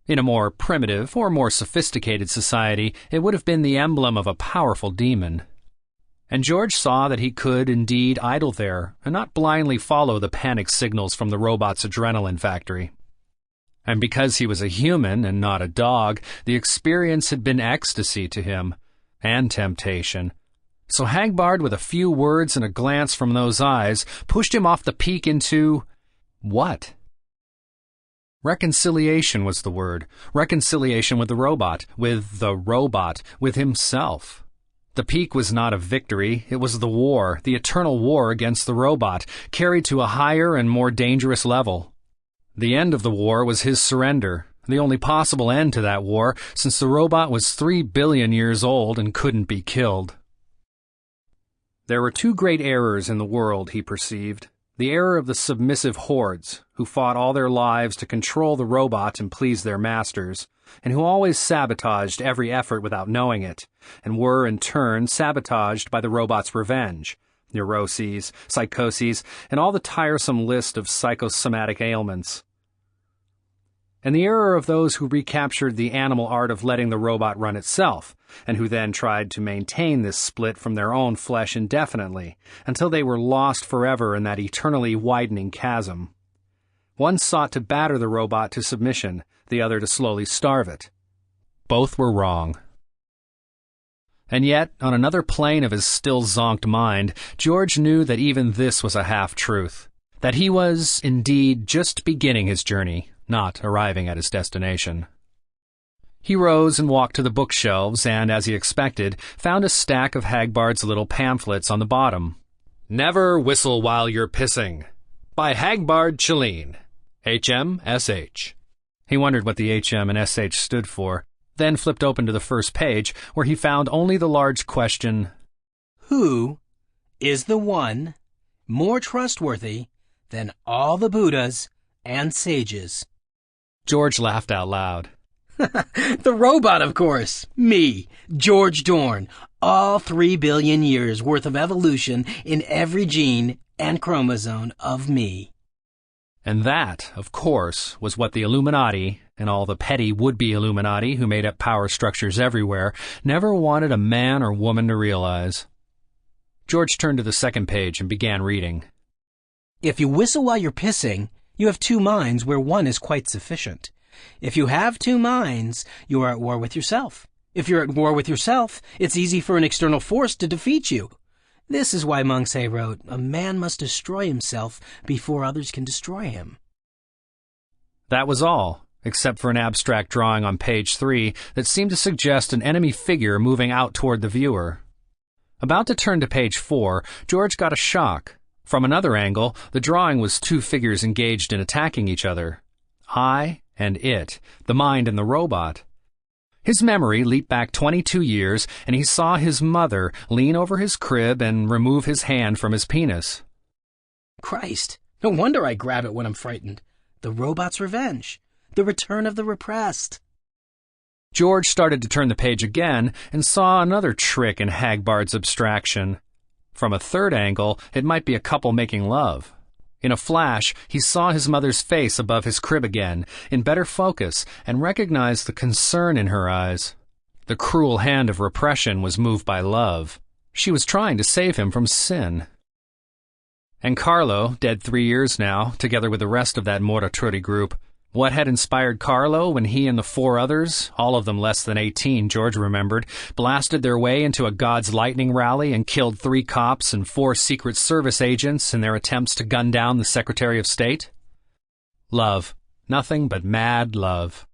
In a more primitive or more sophisticated society, it would have been the emblem of a powerful demon. And George saw that he could indeed idle there and not blindly follow the panic signals from the robot's adrenaline factory. And because he was a human and not a dog, the experience had been ecstasy to him, and temptation. So Hagbard, with a few words and a glance from those eyes, pushed him off the peak into... what? Reconciliation was the word. Reconciliation with the robot, with himself. The peak was not a victory, it was the war, the eternal war against the robot, carried to a higher and more dangerous level. The end of the war was his surrender, the only possible end to that war, since the robot was 3 billion years old and couldn't be killed. There were two great errors in the world, he perceived. The error of the submissive hordes, who fought all their lives to control the robot and please their masters, and who always sabotaged every effort without knowing it, and were, in turn, sabotaged by the robot's revenge, neuroses, psychoses, and all the tiresome list of psychosomatic ailments. And the error of those who recaptured the animal art of letting the robot run itself, and who then tried to maintain this split from their own flesh indefinitely, until they were lost forever in that eternally widening chasm. One sought to batter the robot to submission, the other to slowly starve it. Both were wrong. And yet, on another plane of his still zonked mind, George knew that even this was a half-truth, that he was, indeed, just beginning his journey, not arriving at his destination. He rose and walked to the bookshelves and, as he expected, found a stack of Hagbard's little pamphlets on the bottom. Never Whistle While You're Pissing, by Hagbard Cheney, HM-SH. He wondered what the HM and SH stood for, then flipped open to the first page, where he found only the large question, Who is the one more trustworthy than all the Buddhas and sages? George laughed out loud. The robot, of course. Me, George Dorn. All 3 billion years worth of evolution in every gene and chromosome of me. And that, of course, was what the Illuminati, and all the petty would-be Illuminati who made up power structures everywhere, never wanted a man or woman to realize. George turned to the second page and began reading. If you whistle while you're pissing, you have 2 minds where one is quite sufficient. If you have 2 minds, you are at war with yourself. If you're at war with yourself, it's easy for an external force to defeat you. This is why Mengse wrote, a man must destroy himself before others can destroy him. That was all, except for an abstract drawing on page 3 that seemed to suggest an enemy figure moving out toward the viewer. About to turn to page 4, George got a shock. From another angle, the drawing was 2 figures engaged in attacking each other. I and it, the mind and the robot. His memory leaped back 22 years, and he saw his mother lean over his crib and remove his hand from his penis. Christ, no wonder I grab it when I'm frightened. The robot's revenge. The return of the repressed. George started to turn the page again and saw another trick in Hagbard's abstraction. From a third angle, it might be a couple making love. In a flash, he saw his mother's face above his crib again, in better focus, and recognized the concern in her eyes. The cruel hand of repression was moved by love. She was trying to save him from sin. And Carlo, dead 3 years now, together with the rest of that Moratori group. What had inspired Carlo when he and the 4 others, all of them less than 18, George remembered, blasted their way into a God's Lightning rally and killed 3 cops and 4 Secret Service agents in their attempts to gun down the Secretary of State? Love. Nothing but mad love.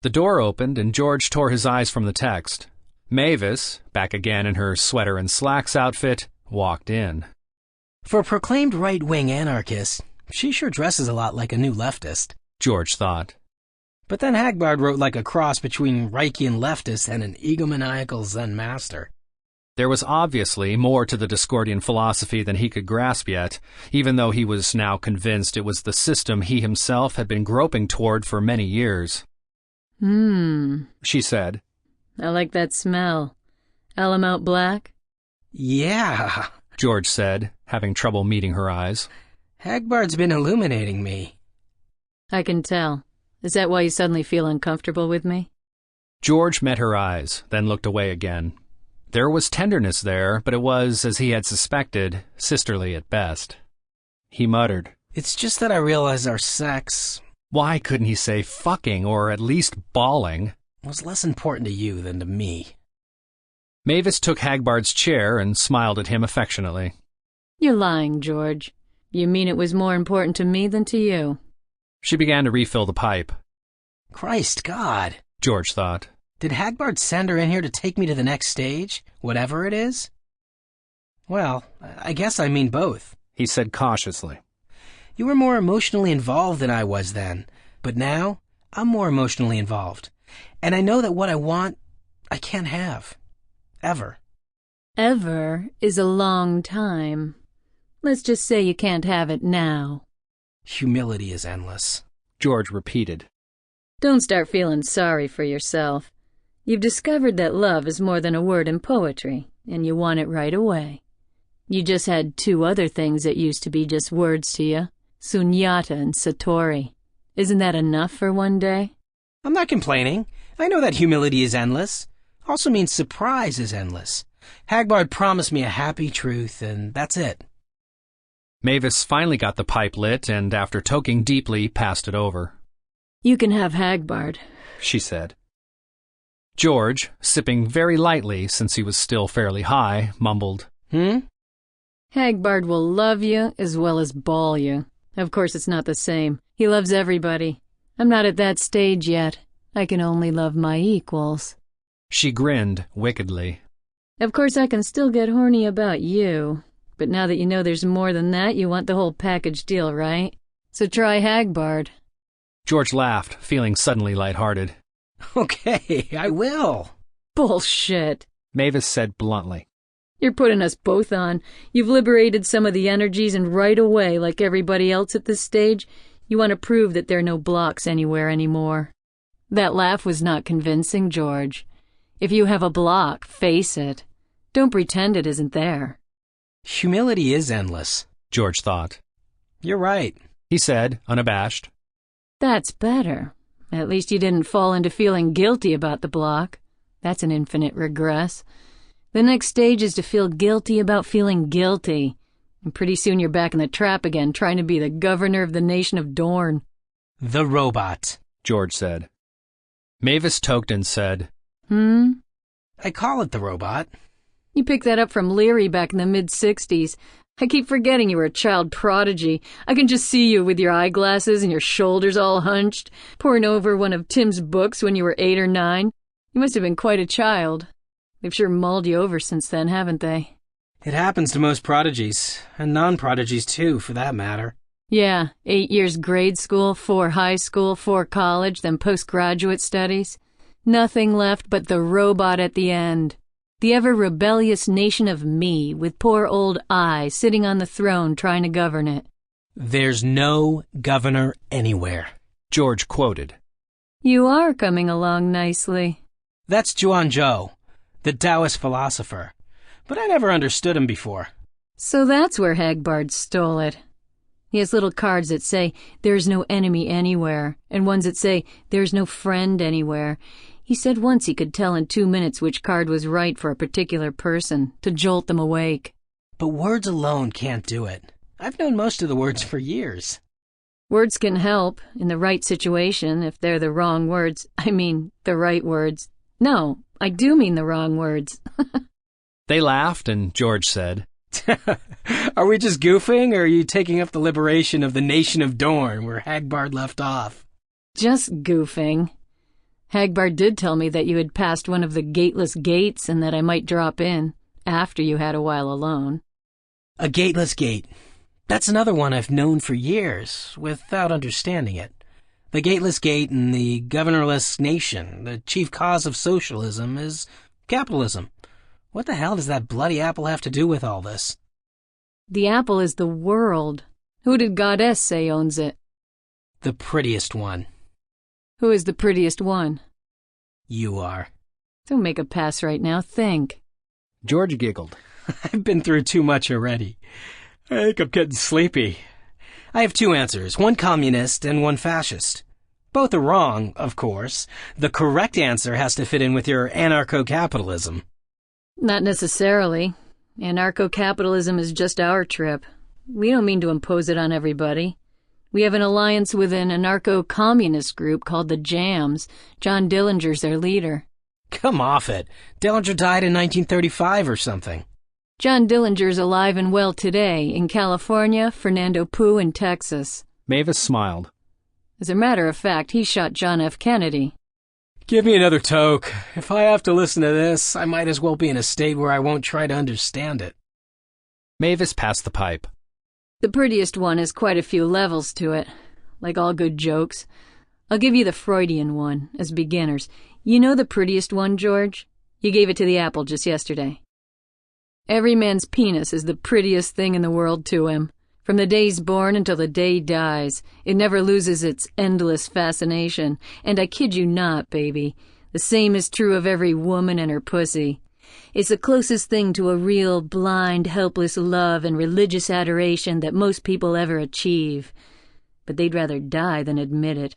The door opened and George tore his eyes from the text. Mavis, back again in her sweater and slacks outfit, walked in. For a proclaimed right-wing anarchist, she sure dresses a lot like a new leftist, George thought. But then Hagbard wrote like a cross between Reichian leftist and an egomaniacal Zen master. There was obviously more to the Discordian philosophy than he could grasp yet, even though he was now convinced it was the system he himself had been groping toward for many years. She said. I like that smell. Alamount Black? Yeah, George said, having trouble meeting her eyes. Hagbard's been illuminating me. I can tell. Is that why you suddenly feel uncomfortable with me? George met her eyes, then looked away again. There was tenderness there, but it was, as he had suspected, sisterly at best. He muttered, It's just that I realize our sex... Why couldn't he say fucking, or at least bawling? ...was less important to you than to me. Mavis took Hagbard's chair and smiled at him affectionately. You're lying, George. You mean it was more important to me than to you? She began to refill the pipe. Christ God, George thought. Did Hagbard send her in here to take me to the next stage, whatever it is? Well, I guess I mean both, he said cautiously. You were more emotionally involved than I was then, but now I'm more emotionally involved. And I know that what I want, I can't have. Ever. Ever is a long time. Let's just say you can't have it now. Humility is endless, George repeated. Don't start feeling sorry for yourself. You've discovered that love is more than a word in poetry, and you want it right away. You just had two other things that used to be just words to you, sunyata and satori. Isn't that enough for one day? I'm not complaining. I know that humility is endless. Also means surprise is endless. Hagbard promised me a happy truth, and that's it. Mavis finally got the pipe lit, and after toking deeply, passed it over. You can have Hagbard, she said. George, sipping very lightly since he was still fairly high, mumbled, Hagbard will love you as well as bawl you. Of course it's not the same. He loves everybody. I'm not at that stage yet. I can only love my equals. She grinned wickedly. Of course I can still get horny about you. But now that you know there's more than that, you want the whole package deal, right? So try Hagbard. George laughed, feeling suddenly lighthearted. Okay, I will. Bullshit, Mavis said bluntly. You're putting us both on. You've liberated some of the energies, and right away, like everybody else at this stage, you want to prove that there are no blocks anywhere anymore. That laugh was not convincing, George. If you have a block, face it. Don't pretend it isn't there. Humility is endless, George thought. You're right, he said, unabashed. That's better. At least you didn't fall into feeling guilty about the block. That's an infinite regress. The next stage is to feel guilty about feeling guilty. And pretty soon you're back in the trap again, trying to be the governor of the nation of Dorne. The robot, George said. Mavis toked and said, I call it the robot. You picked that up from Leary back in the mid-60s. I keep forgetting you were a child prodigy. I can just see you with your eyeglasses and your shoulders all hunched, poring over one of Tim's books when you were 8 or 9. You must have been quite a child. They've sure mauled you over since then, haven't they? It happens to most prodigies, and non-prodigies too, for that matter. Yeah, 8 years grade school, 4 high school, 4 college, then postgraduate studies. Nothing left but the robot at the end. The ever-rebellious nation of me, with poor old I sitting on the throne trying to govern it. There's no governor anywhere, George quoted. You are coming along nicely. That's Zhuangzhou, the Taoist philosopher. But I never understood him before. So that's where Hagbard stole it. He has little cards that say, there's no enemy anywhere, and ones that say, there's no friend anywhere. He said once he could tell in 2 minutes which card was right for a particular person, to jolt them awake. But words alone can't do it. I've known most of the words for years. Words can help, in the right situation, if they're the wrong words. I mean, the right words. No, I do mean the wrong words. They laughed, and George said, Are we just goofing, or are you taking up the liberation of the nation of Dorne, where Hagbard left off? Just goofing. Hagbard did tell me that you had passed one of the gateless gates and that I might drop in, after you had a while alone. A gateless gate. That's another one I've known for years, without understanding it. The gateless gate and the governorless nation. The chief cause of socialism is capitalism. What the hell does that bloody apple have to do with all this? The apple is the world. Who did Goddess say owns it? The prettiest one. Who is the prettiest one? You are. Don't make a pass right now, think. George giggled. I've been through too much already. I think I'm getting sleepy. I have two answers, one communist and one fascist. Both are wrong, of course. The correct answer has to fit in with your anarcho-capitalism. Not necessarily. Anarcho-capitalism is just our trip. We don't mean to impose it on everybody. We have an alliance with an anarcho-communist group called the Jams. John Dillinger's their leader. Come off it. Dillinger died in 1935 or something. John Dillinger's alive and well today in California, Fernando Poo in Texas. Mavis smiled. As a matter of fact, he shot John F. Kennedy. Give me another toke. If I have to listen to this, I might as well be in a state where I won't try to understand it. Mavis passed the pipe. The prettiest one has quite a few levels to it, like all good jokes. I'll give you the Freudian one, as beginners. You know the prettiest one, George? You gave it to the apple just yesterday. Every man's penis is the prettiest thing in the world to him. From the day he's born until the day he dies, it never loses its endless fascination. And I kid you not, baby. The same is true of every woman and her pussy. It's the closest thing to a real, blind, helpless love and religious adoration that most people ever achieve. But they'd rather die than admit it.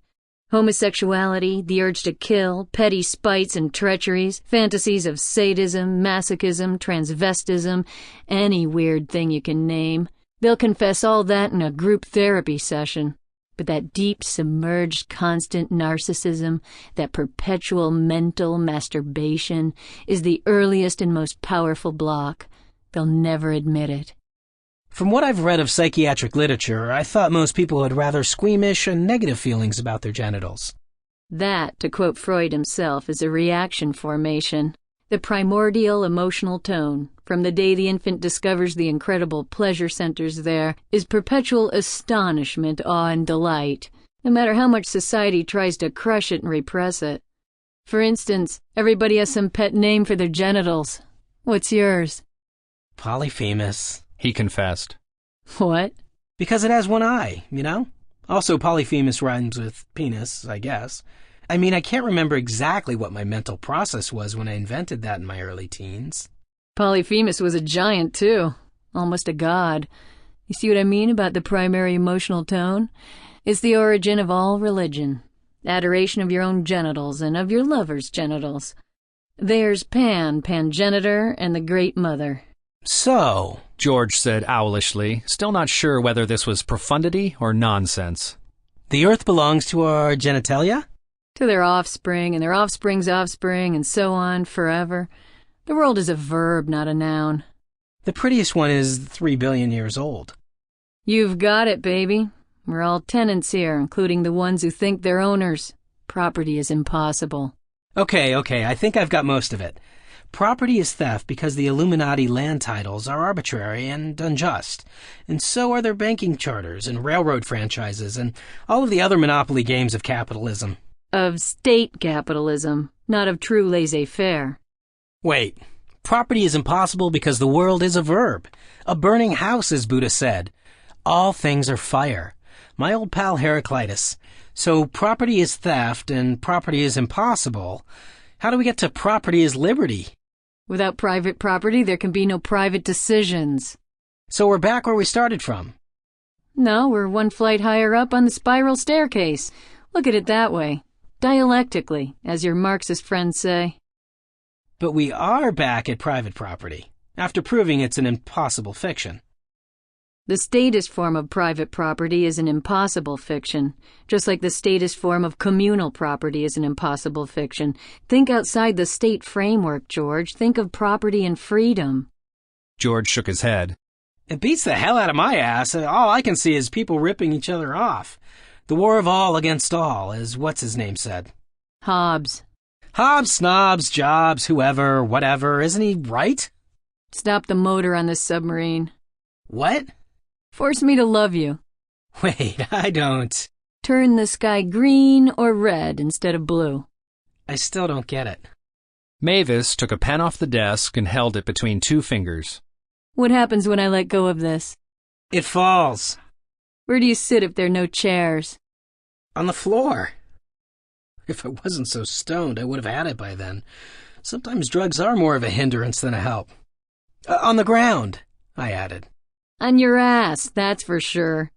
Homosexuality, the urge to kill, petty spites and treacheries, fantasies of sadism, masochism, transvestism, any weird thing you can name. They'll confess all that in a group therapy session. But that deep, submerged, constant narcissism, that perpetual mental masturbation, is the earliest and most powerful block. They'll never admit it. From what I've read of psychiatric literature, I thought most people had rather squeamish and negative feelings about their genitals. That, to quote Freud himself, is a reaction formation. The primordial emotional tone, from the day the infant discovers the incredible pleasure centers there, is perpetual astonishment, awe, and delight, no matter how much society tries to crush it and repress it. For instance, everybody has some pet name for their genitals. What's yours? Polyphemus, he confessed. What? Because it has one eye, you know? Also, Polyphemus rhymes with penis, I guess. I mean, I can't remember exactly what my mental process was when I invented that in my early teens. Polyphemus was a giant, too. Almost a god. You see what I mean about the primary emotional tone? It's the origin of all religion. Adoration of your own genitals and of your lover's genitals. There's Pan, Pangenitor, and the Great Mother. So, George said owlishly, still not sure whether this was profundity or nonsense. The Earth belongs to our genitalia? To their offspring and their offspring's offspring and so on forever. The world is a verb, not a noun. The prettiest one is 3 billion years old. You've got it, baby. We're all tenants here, including the ones who think they're owners. Property is impossible. Okay, I think I've got most of it. Property is theft because the Illuminati land titles are arbitrary and unjust, and so are their banking charters and railroad franchises and all of the other monopoly games of capitalism. Of state capitalism, not of true laissez-faire. Wait, property is impossible because the world is a verb. A burning house, as Buddha said. All things are fire. My old pal Heraclitus. So property is theft and property is impossible. How do we get to property is liberty? Without private property, there can be no private decisions. So we're back where we started from. No, we're one flight higher up on the spiral staircase. Look at it that way. Dialectically, as your Marxist friends say. But we are back at private property, after proving it's an impossible fiction. The statist form of private property is an impossible fiction, just like the statist form of communal property is an impossible fiction. Think outside the state framework, George. Think of property and freedom. George shook his head. It beats the hell out of my ass. All I can see is people ripping each other off. The war of all against all, as what's-his-name said. Hobbes. Hobbes, snobs, jobs, whoever, whatever. Isn't he right? Stop the motor on this submarine. What? Force me to love you. Wait, I don't. Turn the sky green or red instead of blue. I still don't get it. Mavis took a pen off the desk and held it between 2 fingers. What happens when I let go of this? It falls. Where do you sit if there are no chairs? On the floor. If I wasn't so stoned, I would have had it by then. Sometimes drugs are more of a hindrance than a help. On the ground, I added. On your ass, that's for sure.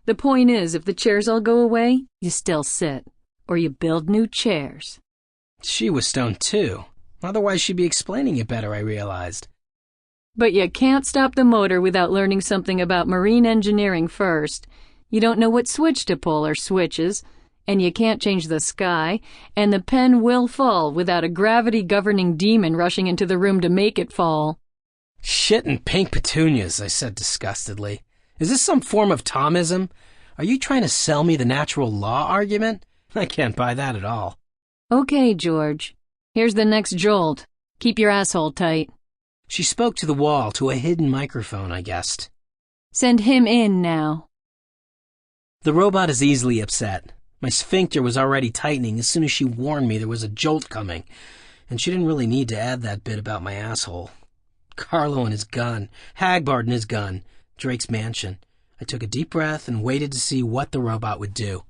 The point is, if the chairs all go away, you still sit. Or you build new chairs. She was stoned too. Otherwise she'd be explaining it better, I realized. But you can't stop the motor without learning something about marine engineering first. You don't know what switch to pull or switches, and you can't change the sky, and the pen will fall without a gravity-governing demon rushing into the room to make it fall. Shit and pink petunias, I said disgustedly. Is this some form of Thomism? Are you trying to sell me the natural law argument? I can't buy that at all. Okay, George. Here's the next jolt. Keep your asshole tight. She spoke to the wall, to a hidden microphone, I guessed. Send him in now. The robot is easily upset. My sphincter was already tightening as soon as she warned me there was a jolt coming, and she didn't really need to add that bit about my asshole. Carlo and his gun, Hagbard and his gun, Drake's mansion. I took a deep breath and waited to see what the robot would do.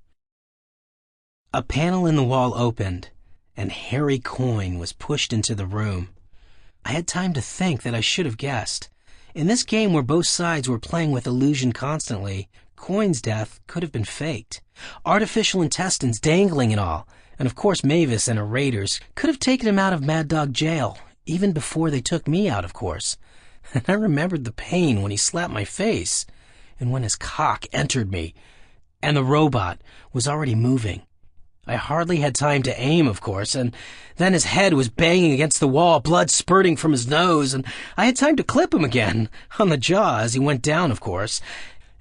A panel in the wall opened, and Harry Coyne was pushed into the room. I had time to think that I should have guessed. In this game where both sides were playing with illusion constantly, Coyne's death could have been faked. Artificial intestines dangling and all. And of course Mavis and her raiders could have taken him out of Mad Dog jail, even before they took me out, of course. And I remembered the pain when he slapped my face, and when his cock entered me, and the robot was already moving. I hardly had time to aim, of course, and then his head was banging against the wall, blood spurting from his nose, and I had time to clip him again, on the jaw as he went down, of course.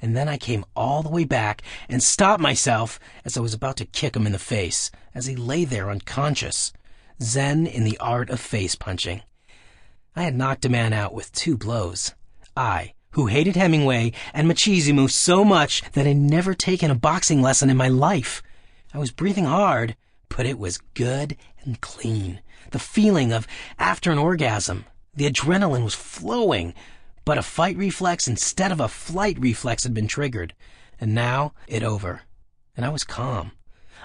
And then I came all the way back and stopped myself as I was about to kick him in the face, as he lay there unconscious. Zen in the art of face punching. I had knocked a man out with 2 blows. I, who hated Hemingway and machismo so much that I'd never taken a boxing lesson in my life. I was breathing hard, but it was good and clean. The feeling of after an orgasm. The adrenaline was flowing, but a fight reflex instead of a flight reflex had been triggered. And now it over. And I was calm.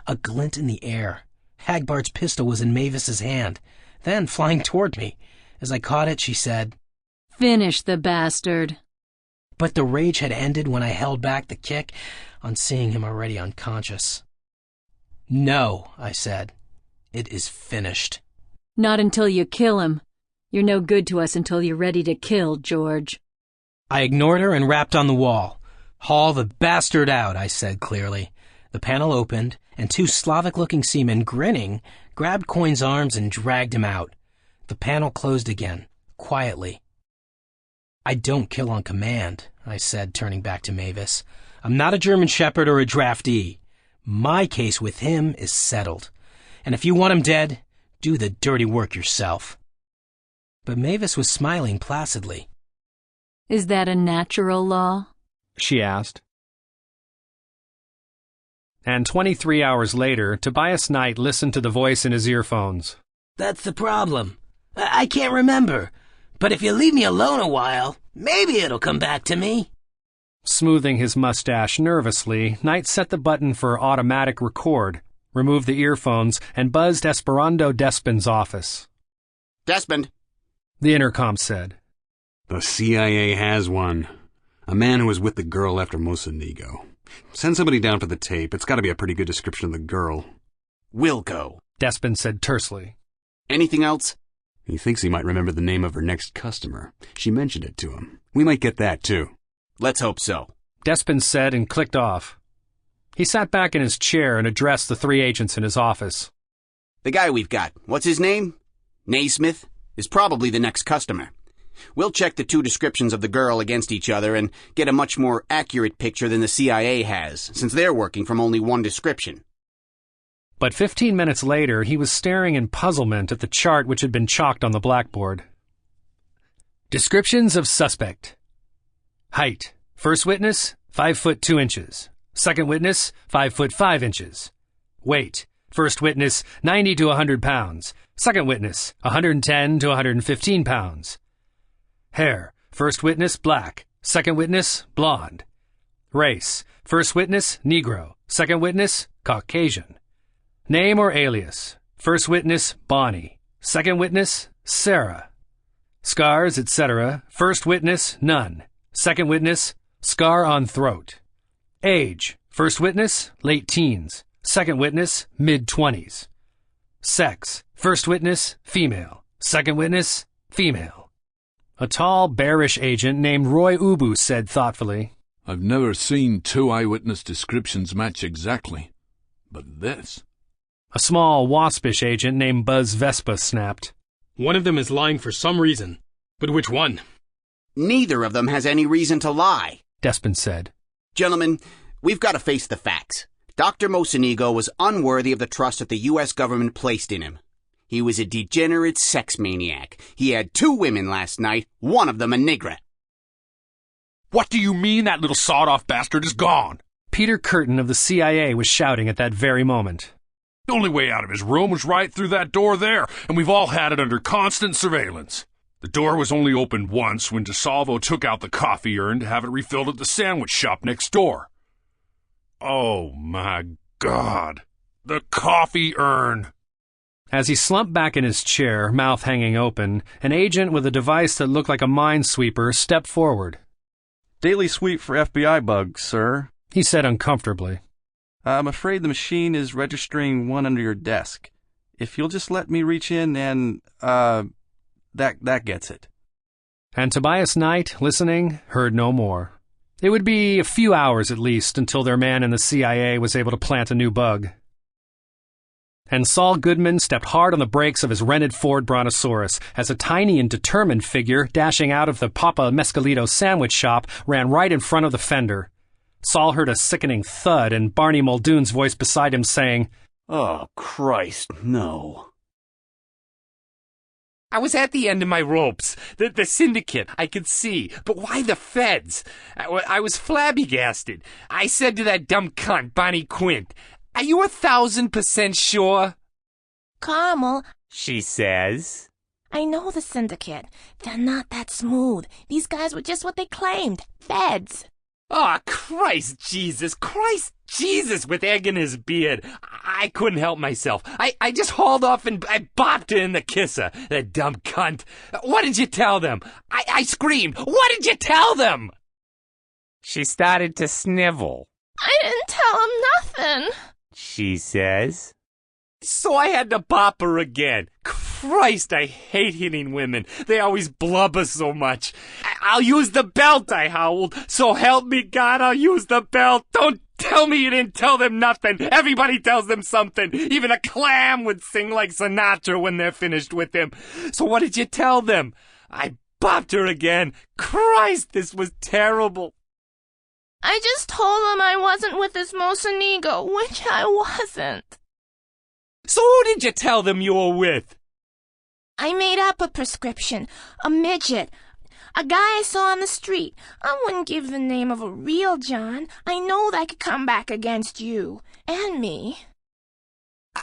A glint in the air. Hagbard's pistol was in Mavis's hand, then flying toward me. As I caught it, she said, Finish the bastard. But the rage had ended when I held back the kick on seeing him already unconscious. No, I said. It is finished. Not until you kill him. You're no good to us until you're ready to kill, George. I ignored her and rapped on the wall. Haul the bastard out, I said clearly. The panel opened, and 2 Slavic-looking seamen, grinning, grabbed Coyne's arms and dragged him out. The panel closed again, quietly. I don't kill on command, I said, turning back to Mavis. I'm not a German Shepherd or a draftee. My case with him is settled. And if you want him dead, do the dirty work yourself. But Mavis was smiling placidly. Is that a natural law? She asked. And 23 hours later, Tobias Knight listened to the voice in his earphones. That's the problem. I can't remember. But if you leave me alone a while, maybe it'll come back to me. Smoothing his mustache nervously, Knight set the button for automatic record, removed the earphones, and buzzed Esperando Despin's office. Despin, the intercom said. The CIA has one. A man who was with the girl after Mocenigo. Send somebody down for the tape. It's got to be a pretty good description of the girl. We'll go, Despin said tersely. Anything else? He thinks he might remember the name of her next customer. She mentioned it to him. We might get that, too. Let's hope so, Despin said and clicked off. He sat back in his chair and addressed the 3 agents in his office. The guy we've got, what's his name? Naismith, is probably the next customer. We'll check the 2 descriptions of the girl against each other and get a much more accurate picture than the CIA has, since they're working from only 1 description. But 15 minutes later, he was staring in puzzlement at the chart which had been chalked on the blackboard. Descriptions of suspect. Height. First witness, 5 foot 2 inches. Second witness, 5 foot 5 inches. Weight. First witness, 90 to 100 pounds. Second witness, 110 to 115 pounds. Hair. First witness, black. Second witness, blonde. Race. First witness, Negro. Second witness, Caucasian. Name or alias. First witness, Bonnie. Second witness, Sarah. Scars, etc. First witness, none. Second witness, scar on throat. Age. First witness, late teens. Second witness, mid-20s. Sex. First witness, female. Second witness, female. A tall, bearish agent named Roy Ubu said thoughtfully, I've never seen 2 eyewitness descriptions match exactly. But this... A small, waspish agent named Buzz Vespa snapped, One of them is lying for some reason. But which one? Neither of them has any reason to lie, Despin said. Gentlemen, we've got to face the facts. Dr. Mocenigo was unworthy of the trust that the U.S. government placed in him. He was a degenerate sex maniac. He had 2 women last night, one of them a negra. What do you mean that little sawed-off bastard is gone? Peter Curtin of the CIA was shouting at that very moment. The only way out of his room was right through that door there, and we've all had it under constant surveillance. The door was only opened once when DeSalvo took out the coffee urn to have it refilled at the sandwich shop next door. Oh, my God. The coffee urn. As he slumped back in his chair, mouth hanging open, an agent with a device that looked like a minesweeper stepped forward. Daily sweep for FBI bugs, sir, he said uncomfortably. I'm afraid the machine is registering one under your desk. If you'll just let me reach in and, that gets it. And Tobias Knight, listening, heard no more. It would be a few hours at least until their man in the CIA was able to plant a new bug. And Saul Goodman stepped hard on the brakes of his rented Ford Brontosaurus as a tiny and determined figure dashing out of the Papa Mescalito sandwich shop ran right in front of the fender. Saul heard a sickening thud and Barney Muldoon's voice beside him saying, Oh, Christ, no. I was at the end of my ropes. The syndicate, I could see. But why the feds? I was flabbergasted. I said to that dumb cunt, Bonnie Quint, Are you 1,000% sure? Carmel, She says. I know the syndicate. They're not that smooth. These guys were just what they claimed. Feds. Oh, Christ Jesus, with egg in his beard. I couldn't help myself. I just hauled off and I bopped her in the kisser, that dumb cunt. What did you tell them? I screamed. What did you tell them? She started to snivel. I didn't tell him nothing, she says. So I had to bop her again. Christ, I hate hitting women. They always blubber so much. I'll use the belt, I howled. So help me God, I'll use the belt. Don't tell me you didn't tell them nothing. Everybody tells them something. Even a clam would sing like Sinatra when they're finished with him. So what did you tell them? I bopped her again. Christ, this was terrible. I just told him I wasn't with this Mocenigo, which I wasn't. So who did you tell them you were with? I made up a prescription. A midget. A guy I saw on the street. I wouldn't give the name of a real John. I know that could come back against you. And me.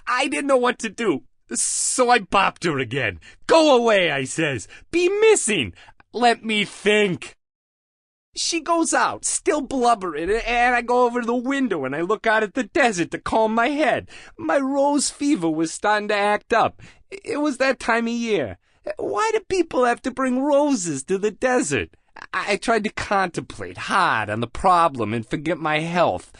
I didn't know what to do. So I bopped her again. Go away, I says. Be missing. Let me think. She goes out, still blubbering, and I go over to the window and I look out at the desert to calm my head. My rose fever was starting to act up. It was that time of year. Why do people have to bring roses to the desert? I tried to contemplate hard on the problem and forget my health.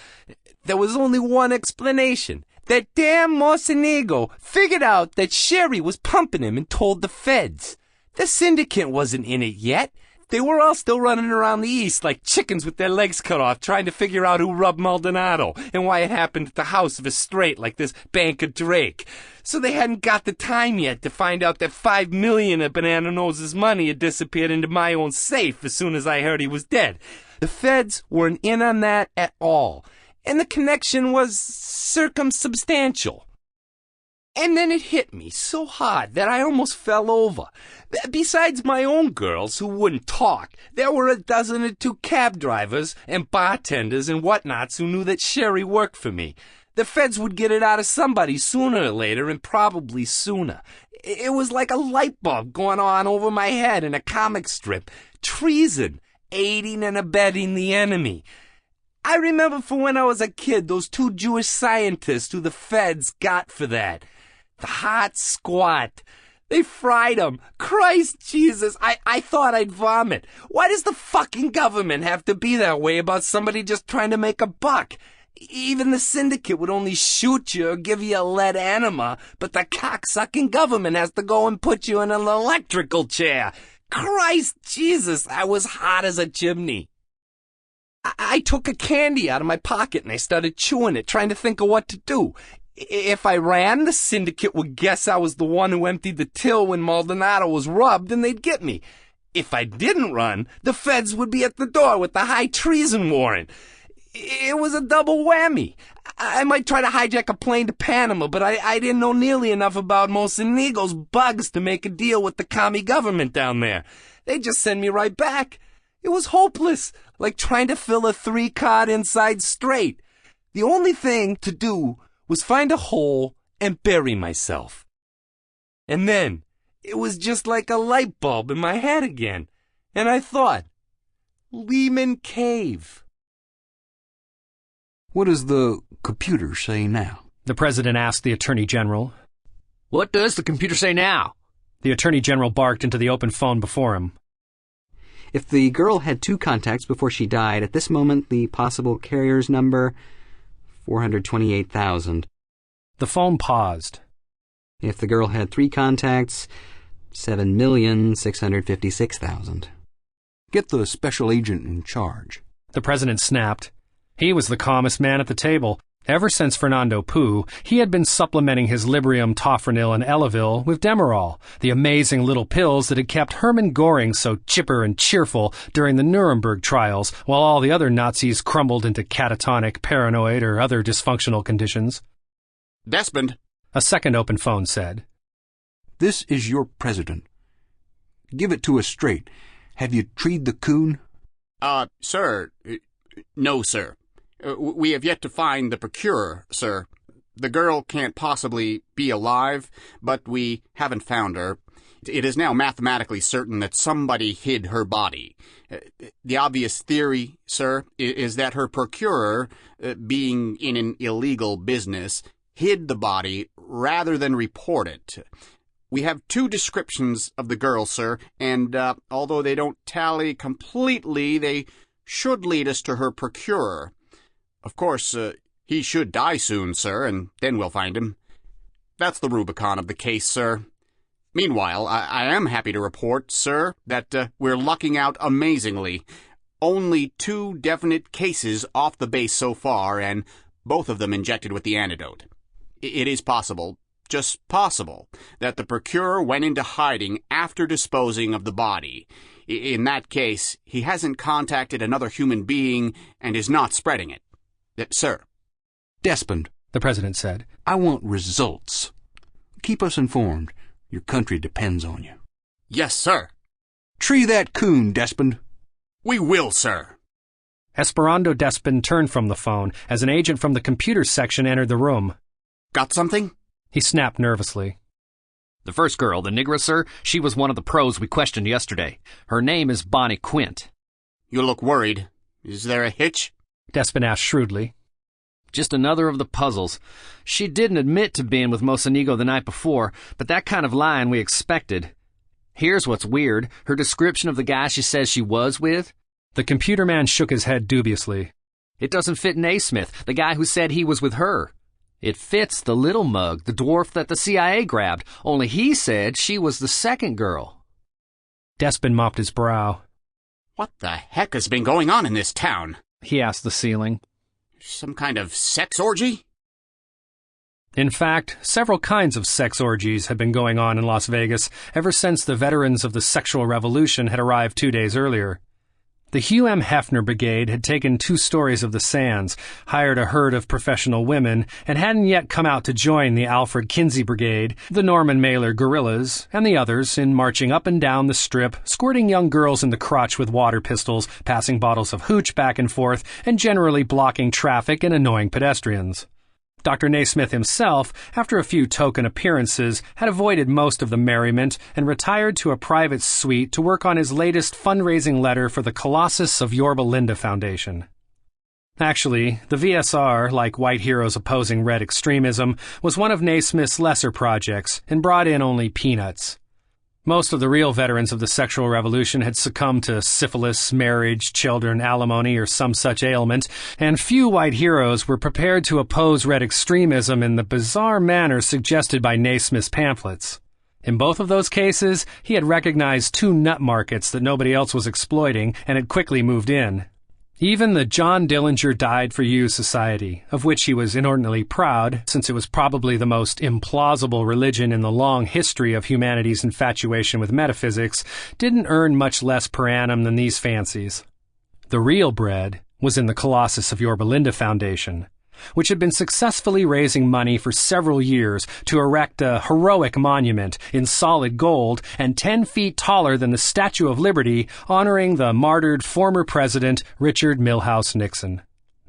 There was only one explanation. That damn Mocenigo figured out that Sherry was pumping him and told the feds. The syndicate wasn't in it yet. They were all still running around the east like chickens with their legs cut off, trying to figure out who rubbed Maldonado and why it happened at the house of a straight like this banker Drake. So they hadn't got the time yet to find out that $5 million of Banana Nose's money had disappeared into my own safe as soon as I heard he was dead. The feds weren't in on that at all, and the connection was circumsubstantial. And then it hit me so hard that I almost fell over. Besides my own girls who wouldn't talk, there were 12 or 2 cab drivers and bartenders and whatnots who knew that Sherry worked for me. The feds would get it out of somebody sooner or later, and probably sooner. It was like a light bulb going on over my head in a comic strip. Treason, aiding and abetting the enemy. I remember from when I was a kid those 2 Jewish scientists who the feds got for that. The hot squat. They fried 'em. Christ Jesus, I thought I'd vomit. Why does the fucking government have to be that way about somebody just trying to make a buck? Even the syndicate would only shoot you or give you a lead enema, but the cocksucking government has to go and put you in an electrical chair. Christ Jesus, I was hot as a chimney. I took a candy out of my pocket and I started chewing it, trying to think of what to do. If I ran, the syndicate would guess I was the one who emptied the till when Maldonado was rubbed and they'd get me. If I didn't run, the feds would be at the door with the high treason warrant. It was a double whammy. I might try to hijack a plane to Panama, but I didn't know nearly enough about Mocenigo's bugs to make a deal with the commie government down there. They'd just send me right back. It was hopeless, like trying to fill a 3-card inside straight. The only thing to do was find a hole and bury myself. And then it was just like a light bulb in my head again, and I thought, Lehman Cave. What does the computer say now? The president asked the attorney general. What does the computer say now? The attorney general barked into the open phone before him. If the girl had 2 contacts before she died, at this moment the possible carrier's number, 428,000. The phone paused. If the girl had 3 contacts, 7,656,000. Get the special agent in charge. The president snapped. He was the calmest man at the table. Ever since Fernando Poo, he had been supplementing his Librium, Tofranil, and Elavil with Demerol, the amazing little pills that had kept Hermann Göring so chipper and cheerful during the Nuremberg trials, while all the other Nazis crumbled into catatonic, paranoid, or other dysfunctional conditions. Despond, a second open phone said. This is your president. Give it to us straight. Have you treed the coon? Sir, no, sir. We have yet to find the procurer, sir. The girl can't possibly be alive, but we haven't found her. It is now mathematically certain that somebody hid her body. The obvious theory, sir, is that her procurer, being in an illegal business, hid the body rather than report it. We have 2 descriptions of the girl, sir, and although they don't tally completely, they should lead us to her procurer. Of course, he should die soon, sir, and then we'll find him. That's the Rubicon of the case, sir. Meanwhile, I am happy to report, sir, that we're lucking out amazingly. Only 2 definite cases off the base so far, and both of them injected with the antidote. It is possible, just possible, that the procurer went into hiding after disposing of the body. In that case, he hasn't contacted another human being and is not spreading it. Sir. Despond, the president said. I want results. Keep us informed. Your country depends on you. Yes, sir. Tree that coon, Despond. We will, sir. Esperando Despond turned from the phone as an agent from the computer section entered the room. Got something? He snapped nervously. The first girl, the Negra, sir, she was one of the pros we questioned yesterday. Her name is Bonnie Quint. You look worried. Is there a hitch? Despond asked shrewdly. Just another of the puzzles. She didn't admit to being with Mocenigo the night before, but that kind of lying we expected. Here's what's weird. Her description of the guy she says she was with. The computer man shook his head dubiously. It doesn't fit Naismith, the guy who said he was with her. It fits the little mug, the dwarf that the CIA grabbed, only he said she was the second girl. Despond mopped his brow. What the heck has been going on in this town? He asked the ceiling. Some kind of sex orgy? In fact, several kinds of sex orgies had been going on in Las Vegas ever since the veterans of the sexual revolution had arrived 2 days earlier. The Hugh M. Hefner Brigade had taken 2 stories of the sands, hired a herd of professional women, and hadn't yet come out to join the Alfred Kinsey Brigade, the Norman Mailer guerrillas, and the others in marching up and down the strip, squirting young girls in the crotch with water pistols, passing bottles of hooch back and forth, and generally blocking traffic and annoying pedestrians. Dr. Naismith himself, after a few token appearances, had avoided most of the merriment and retired to a private suite to work on his latest fundraising letter for the Colossus of Yorba Linda Foundation. Actually, the VSR, like white heroes opposing red extremism, was one of Naismith's lesser projects and brought in only peanuts. Most of the real veterans of the sexual revolution had succumbed to syphilis, marriage, children, alimony, or some such ailment, and few white heroes were prepared to oppose red extremism in the bizarre manner suggested by Naismith's pamphlets. In both of those cases, he had recognized 2 nut markets that nobody else was exploiting and had quickly moved in. Even the John Dillinger Died for You Society, of which he was inordinately proud, since it was probably the most implausible religion in the long history of humanity's infatuation with metaphysics, didn't earn much less per annum than these fancies. The real bread was in the Colossus of Yorba Linda Foundation, which had been successfully raising money for several years to erect a heroic monument in solid gold and 10 feet taller than the Statue of Liberty, honoring the martyred former president Richard Milhous Nixon.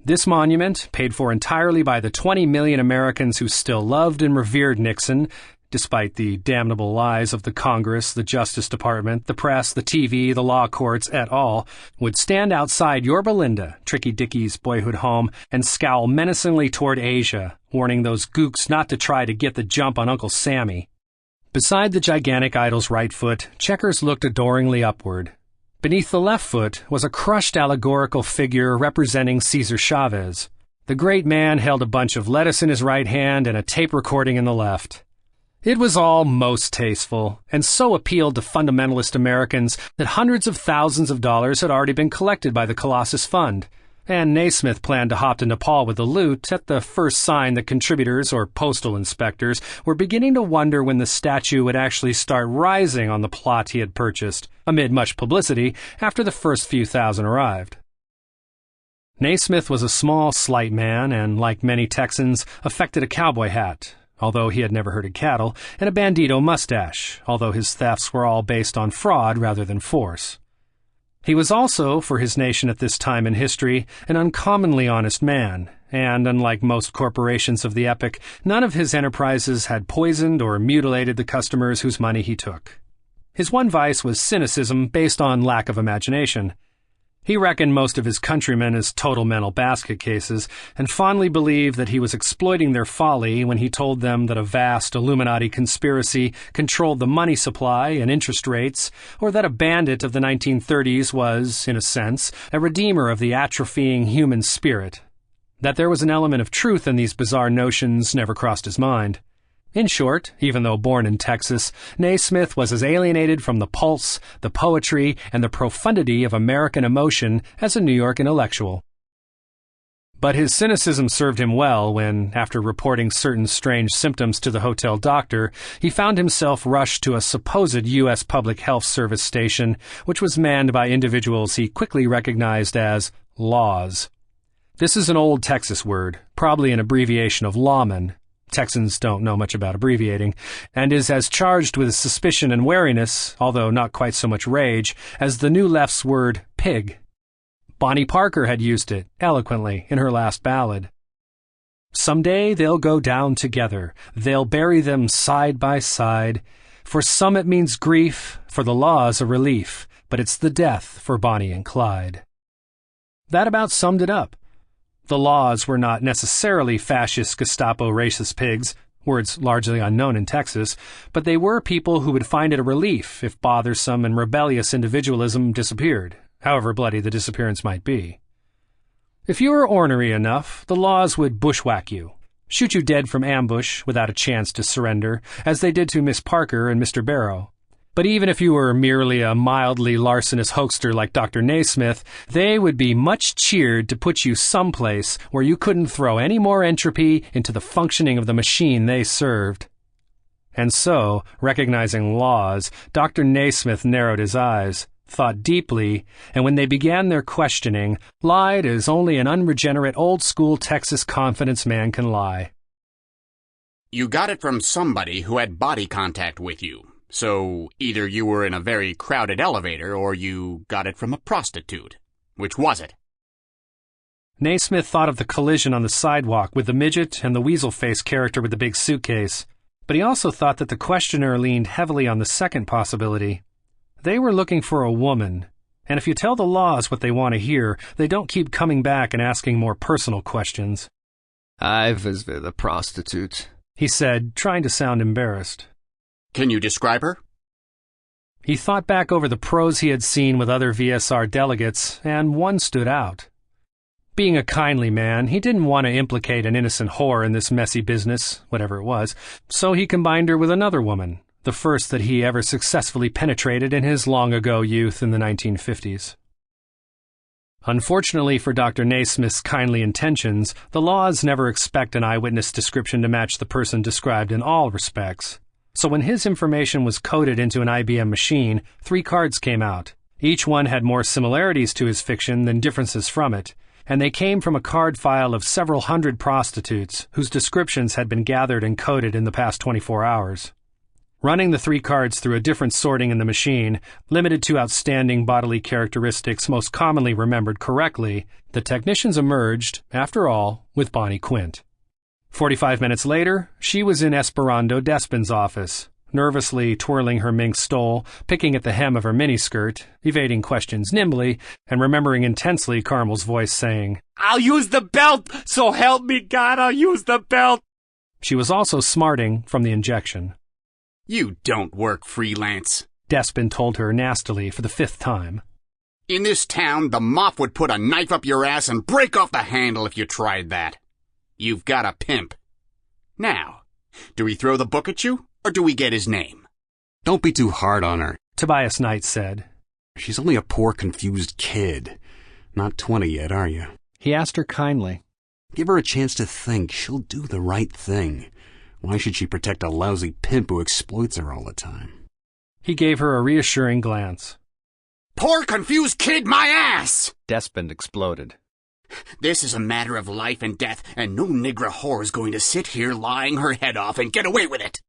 This monument, paid for entirely by the 20 million Americans who still loved and revered Nixon, despite the damnable lies of the Congress, the Justice Department, the press, the TV, the law courts, et al., would stand outside Yorba Linda, Tricky Dickie's boyhood home, and scowl menacingly toward Asia, warning those gooks not to try to get the jump on Uncle Sammy. Beside the gigantic idol's right foot, Checkers looked adoringly upward. Beneath the left foot was a crushed allegorical figure representing Cesar Chavez. The great man held a bunch of lettuce in his right hand and a tape recording in the left. It was all most tasteful, and so appealed to fundamentalist Americans that hundreds of thousands of dollars had already been collected by the Colossus Fund, and Naismith planned to hop to Nepal with the loot at the first sign that contributors or postal inspectors were beginning to wonder when the statue would actually start rising on the plot he had purchased, amid much publicity, after the first few thousand arrived. Naismith was a small, slight man, and, like many Texans, affected a cowboy hat, although he had never herded cattle, and a bandito mustache, although his thefts were all based on fraud rather than force. He was also, for his nation at this time in history, an uncommonly honest man, and, unlike most corporations of the epoch, none of his enterprises had poisoned or mutilated the customers whose money he took. His one vice was cynicism based on lack of imagination. He reckoned most of his countrymen as total mental basket cases, and fondly believed that he was exploiting their folly when he told them that a vast Illuminati conspiracy controlled the money supply and interest rates, or that a bandit of the 1930s was, in a sense, a redeemer of the atrophying human spirit. That there was an element of truth in these bizarre notions never crossed his mind. In short, even though born in Texas, Naismith was as alienated from the pulse, the poetry, and the profundity of American emotion as a New York intellectual. But his cynicism served him well when, after reporting certain strange symptoms to the hotel doctor, he found himself rushed to a supposed U.S. Public Health Service station, which was manned by individuals he quickly recognized as laws. This is an old Texas word, probably an abbreviation of lawman. Texans don't know much about abbreviating, and is as charged with suspicion and wariness, although not quite so much rage, as the New Left's word pig. Bonnie Parker had used it, eloquently, in her last ballad. Someday they'll go down together, they'll bury them side by side. For some it means grief, for the law's a relief, but it's the death for Bonnie and Clyde. That about summed it up. The laws were not necessarily fascist Gestapo racist pigs, words largely unknown in Texas, but they were people who would find it a relief if bothersome and rebellious individualism disappeared, however bloody the disappearance might be. If you were ornery enough, the laws would bushwhack you, shoot you dead from ambush without a chance to surrender, as they did to Miss Parker and Mr. Barrow. But even if you were merely a mildly larcenous hoaxer like Dr. Naismith, they would be much cheered to put you someplace where you couldn't throw any more entropy into the functioning of the machine they served. And so, recognizing laws, Dr. Naismith narrowed his eyes, thought deeply, and when they began their questioning, lied as only an unregenerate old-school Texas confidence man can lie. You got it from somebody who had body contact with you. So either you were in a very crowded elevator or you got it from a prostitute. Which was it? Naismith thought of the collision on the sidewalk with the midget and the weasel-faced character with the big suitcase, but he also thought that the questioner leaned heavily on the second possibility. They were looking for a woman, and if you tell the laws what they want to hear, they don't keep coming back and asking more personal questions. I visited a prostitute, he said, trying to sound embarrassed. Can you describe her? He thought back over the pros he had seen with other VSR delegates, and one stood out. Being a kindly man, he didn't want to implicate an innocent whore in this messy business, whatever it was, so he combined her with another woman, the first that he ever successfully penetrated in his long-ago youth in the 1950s. Unfortunately for Dr. Naismith's kindly intentions, the laws never expect an eyewitness description to match the person described in all respects. So when his information was coded into an IBM machine, 3 cards came out. Each one had more similarities to his fiction than differences from it, and they came from a card file of several hundred prostitutes whose descriptions had been gathered and coded in the past 24 hours. Running the 3 cards through a different sorting in the machine, limited to outstanding bodily characteristics most commonly remembered correctly, the technicians emerged, after all, with Bonnie Quint. 45 minutes later, she was in Esperando Despin's office, nervously twirling her mink stole, picking at the hem of her miniskirt, evading questions nimbly, and remembering intensely Carmel's voice saying, "I'll use the belt! So help me God, I'll use the belt!" She was also smarting from the injection. You don't work freelance, Despin told her nastily for the 5th time. In this town, the mop would put a knife up your ass and break off the handle if you tried that. You've got a pimp. Now, do we throw the book at you, or do we get his name? Don't be too hard on her, Tobias Knight said. She's only a poor, confused kid. Not 20 yet, are you? He asked her kindly. Give her a chance to think. She'll do the right thing. Why should she protect a lousy pimp who exploits her all the time? He gave her a reassuring glance. Poor, confused kid, my ass! Despin exploded. This is a matter of life and death, and no nigger whore is going to sit here lying her head off and get away with it.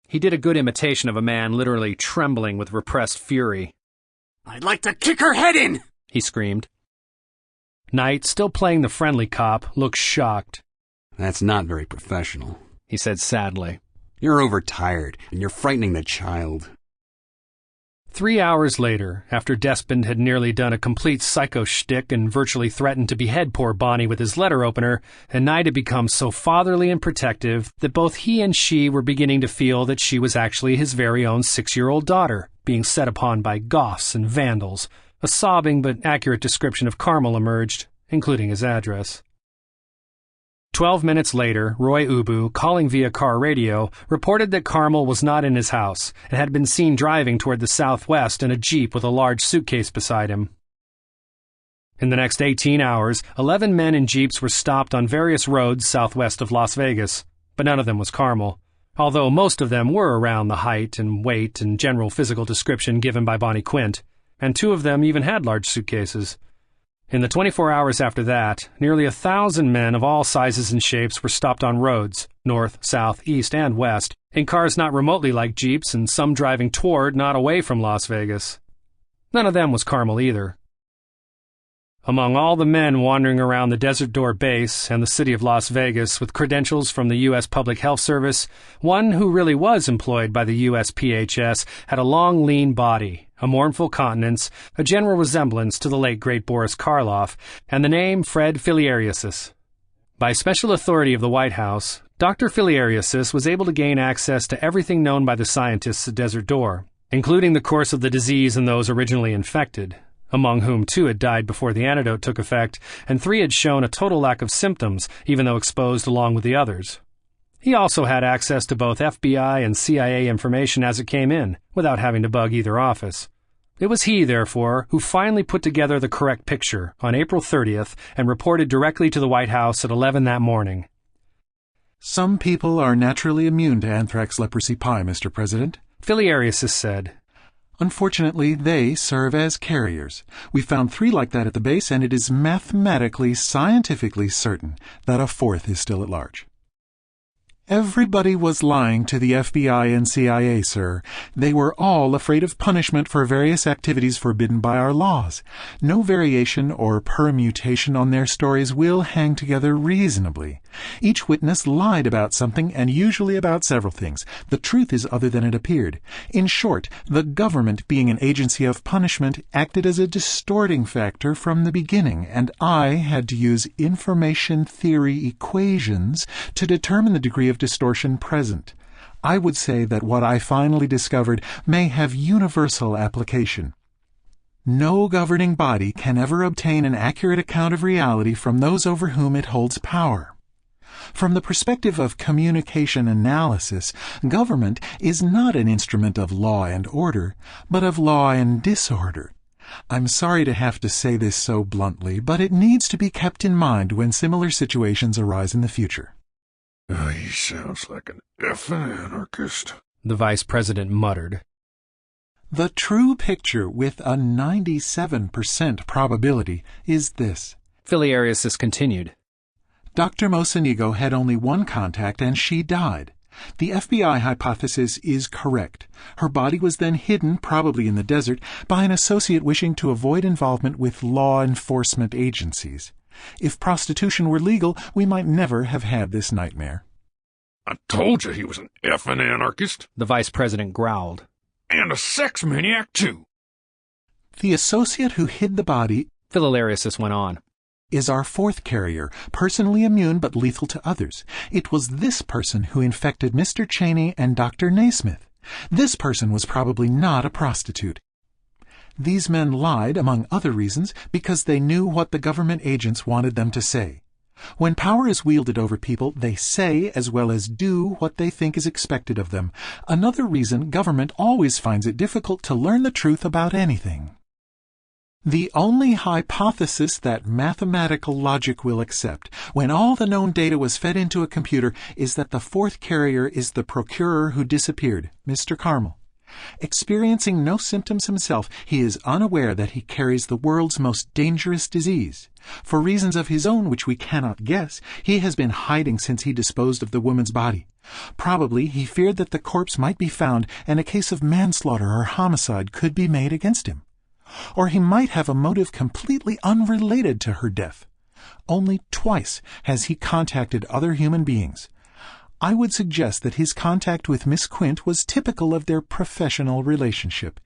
He did a good imitation of a man literally trembling with repressed fury. I'd like to kick her head in! He screamed. Knight, still playing the friendly cop, looked shocked. That's not very professional, he said sadly. You're overtired, and you're frightening the child. 3 hours later, after Despin had nearly done a complete psycho shtick and virtually threatened to behead poor Bonnie with his letter opener, and Knight had become so fatherly and protective that both he and she were beginning to feel that she was actually his very own 6-year-old daughter, being set upon by goths and vandals. A sobbing but accurate description of Carmel emerged, including his address. 12 minutes later, Roy Ubu, calling via car radio, reported that Carmel was not in his house and had been seen driving toward the southwest in a jeep with a large suitcase beside him. In the next 18 hours, 11 men in jeeps were stopped on various roads southwest of Las Vegas, but none of them was Carmel, although most of them were around the height and weight and general physical description given by Bonnie Quint, and 2 of them even had large suitcases. In the 24 hours after that, nearly 1,000 men of all sizes and shapes were stopped on roads, north, south, east, and west, in cars not remotely like jeeps and some driving toward, not away from Las Vegas. None of them was Carmel either. Among all the men wandering around the Desert Door base and the city of Las Vegas with credentials from the U.S. Public Health Service, one who really was employed by the USPHS had a long, lean body, a mournful countenance, a general resemblance to the late great Boris Karloff, and the name Fred Filiariasis. By special authority of the White House, Dr. Filiariasis was able to gain access to everything known by the scientists at Desert Door, including the course of the disease in those originally infected, among whom 2 had died before the antidote took effect, and 3 had shown a total lack of symptoms, even though exposed along with the others. He also had access to both FBI and CIA information as it came in, without having to bug either office. It was he, therefore, who finally put together the correct picture on April 30th and reported directly to the White House at 11 that morning. Some people are naturally immune to anthrax leprosy pie, Mr. President, Filiariasis said. Unfortunately, they serve as carriers. We found 3 like that at the base, and it is mathematically, scientifically certain that a 4th is still at large. Everybody was lying to the FBI and CIA, sir. They were all afraid of punishment for various activities forbidden by our laws. No variation or permutation on their stories will hang together reasonably. Each witness lied about something, and usually about several things. The truth is other than it appeared. In short, the government, being an agency of punishment, acted as a distorting factor from the beginning, and I had to use information theory equations to determine the degree of distortion present. I would say that what I finally discovered may have universal application. No governing body can ever obtain an accurate account of reality from those over whom it holds power. From the perspective of communication analysis, government is not an instrument of law and order, but of law and disorder. I'm sorry to have to say this so bluntly, but it needs to be kept in mind when similar situations arise in the future. He sounds like an effing anarchist, the vice president muttered. The true picture with a 97% probability is this. Filiarius continued. Dr. Mocenigo had only 1 contact and she died. The FBI hypothesis is correct. Her body was then hidden, probably in the desert, by an associate wishing to avoid involvement with law enforcement agencies. If prostitution were legal, we might never have had this nightmare. I told you he was an effing anarchist, the vice president growled. And a sex maniac, too. The associate who hid the body, Philarius went on, is our 4th carrier, personally immune but lethal to others. It was this person who infected Mr. Cheney and Dr. Naismith. This person was probably not a prostitute. These men lied, among other reasons, because they knew what the government agents wanted them to say. When power is wielded over people, they say as well as do what they think is expected of them. Another reason government always finds it difficult to learn the truth about anything. The only hypothesis that mathematical logic will accept, when all the known data was fed into a computer, is that the 4th carrier is the procurer who disappeared, Mr. Carmel. Experiencing no symptoms himself, he is unaware that he carries the world's most dangerous disease. For reasons of his own which we cannot guess, he has been hiding since he disposed of the woman's body. Probably he feared that the corpse might be found and a case of manslaughter or homicide could be made against him. Or he might have a motive completely unrelated to her death. Only twice has he contacted other human beings. I would suggest that his contact with Miss Quint was typical of their professional relationship.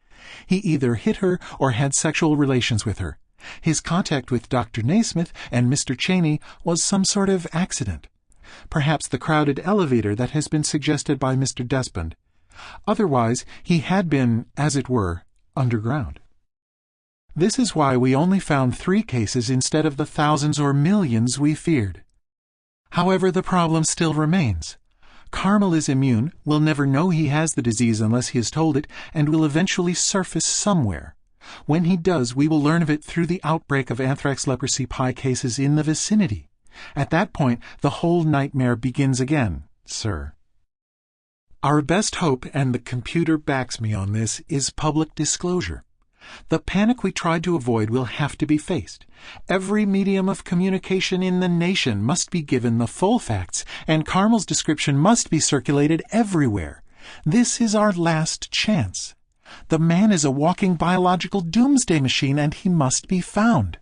He either hit her or had sexual relations with her. His contact with Dr. Naismith and Mr. Cheney was some sort of accident. Perhaps the crowded elevator that has been suggested by Mr. Despond. Otherwise, he had been, as it were, underground. This is why we only found 3 cases instead of the thousands or millions we feared. However, the problem still remains. Carmel is immune, will never know he has the disease unless he is told it, and will eventually surface somewhere. When he does, we will learn of it through the outbreak of anthrax leprosy pie cases in the vicinity. At that point, the whole nightmare begins again, sir. Our best hope, and the computer backs me on this, is public disclosure. The panic we tried to avoid will have to be faced. Every medium of communication in the nation must be given the full facts, and Carmel's description must be circulated everywhere. This is our last chance. The man is a walking biological doomsday machine, and he must be found.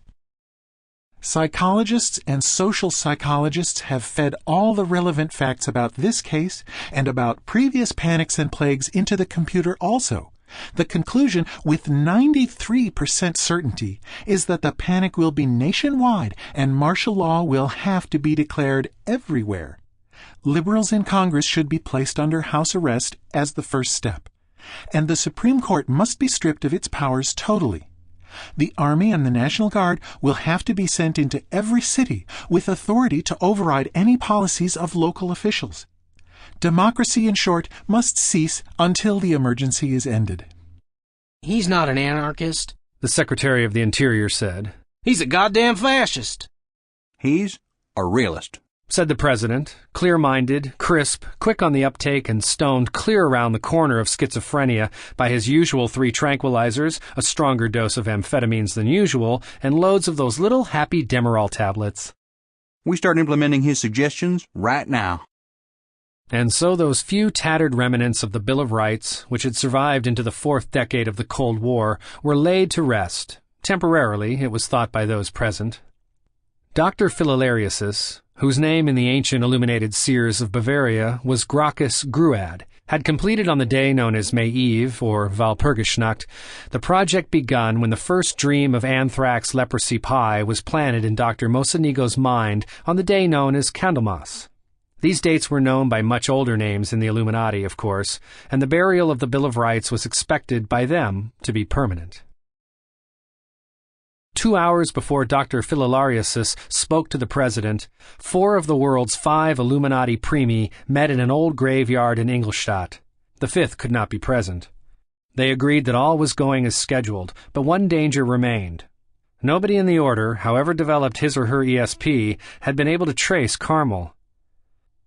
Psychologists and social psychologists have fed all the relevant facts about this case and about previous panics and plagues into the computer also. The conclusion, with 93% certainty, is that the panic will be nationwide and martial law will have to be declared everywhere. Liberals in Congress should be placed under house arrest as the first step, and the Supreme Court must be stripped of its powers totally. The Army and the National Guard will have to be sent into every city with authority to override any policies of local officials. Democracy, in short, must cease until the emergency is ended. He's not an anarchist, the Secretary of the Interior said. He's a goddamn fascist. He's a realist. said the president, clear-minded, crisp, quick on the uptake, and stoned clear around the corner of schizophrenia by his usual 3 tranquilizers, a stronger dose of amphetamines than usual, and loads of those little happy Demerol tablets. We start implementing his suggestions right now. And so those few tattered remnants of the Bill of Rights, which had survived into the 4th decade of the Cold War, were laid to rest. Temporarily, it was thought by those present. Dr. Philolarius, whose name in the ancient illuminated seers of Bavaria was Gracchus Gruad, had completed on the day known as May Eve, or Walpurgisnacht, the project begun when the first dream of anthrax leprosy pie was planted in Dr. Mocenigo's mind on the day known as Candlemas. These dates were known by much older names in the Illuminati, of course, and the burial of the Bill of Rights was expected by them to be permanent. 2 hours before Dr. Philolarius spoke to the president, 4 of the world's 5 Illuminati Primi met in an old graveyard in Ingolstadt. The 5th could not be present. They agreed that all was going as scheduled, but one danger remained. Nobody in the order, however developed his or her ESP, had been able to trace Carmel.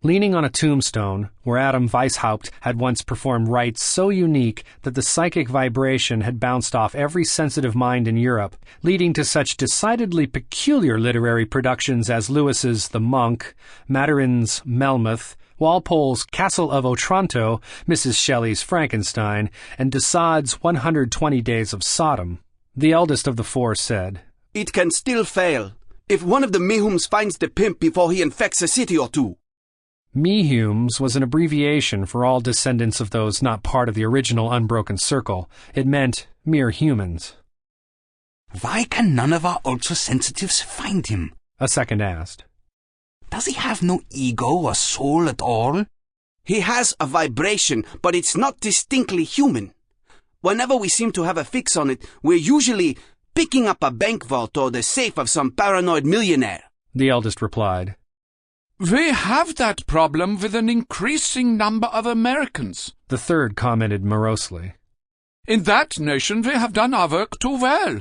Leaning on a tombstone, where Adam Weishaupt had once performed rites so unique that the psychic vibration had bounced off every sensitive mind in Europe, leading to such decidedly peculiar literary productions as Lewis's The Monk, Maturin's Melmoth, Walpole's Castle of Otranto, Mrs. Shelley's Frankenstein, and de Sade's 120 Days of Sodom. The eldest of the 4 said, "It can still fail, if one of the Mehums finds the pimp before he infects a city or 2. Mehums was an abbreviation for all descendants of those not part of the original Unbroken Circle. It meant mere humans. Why can none of our ultra-sensitives find him? A second asked. Does he have no ego or soul at all? He has a vibration, but it's not distinctly human. Whenever we seem to have a fix on it, we're usually picking up a bank vault or the safe of some paranoid millionaire. The eldest replied. We have that problem with an increasing number of Americans. The third commented morosely. In that nation we have done our work too well.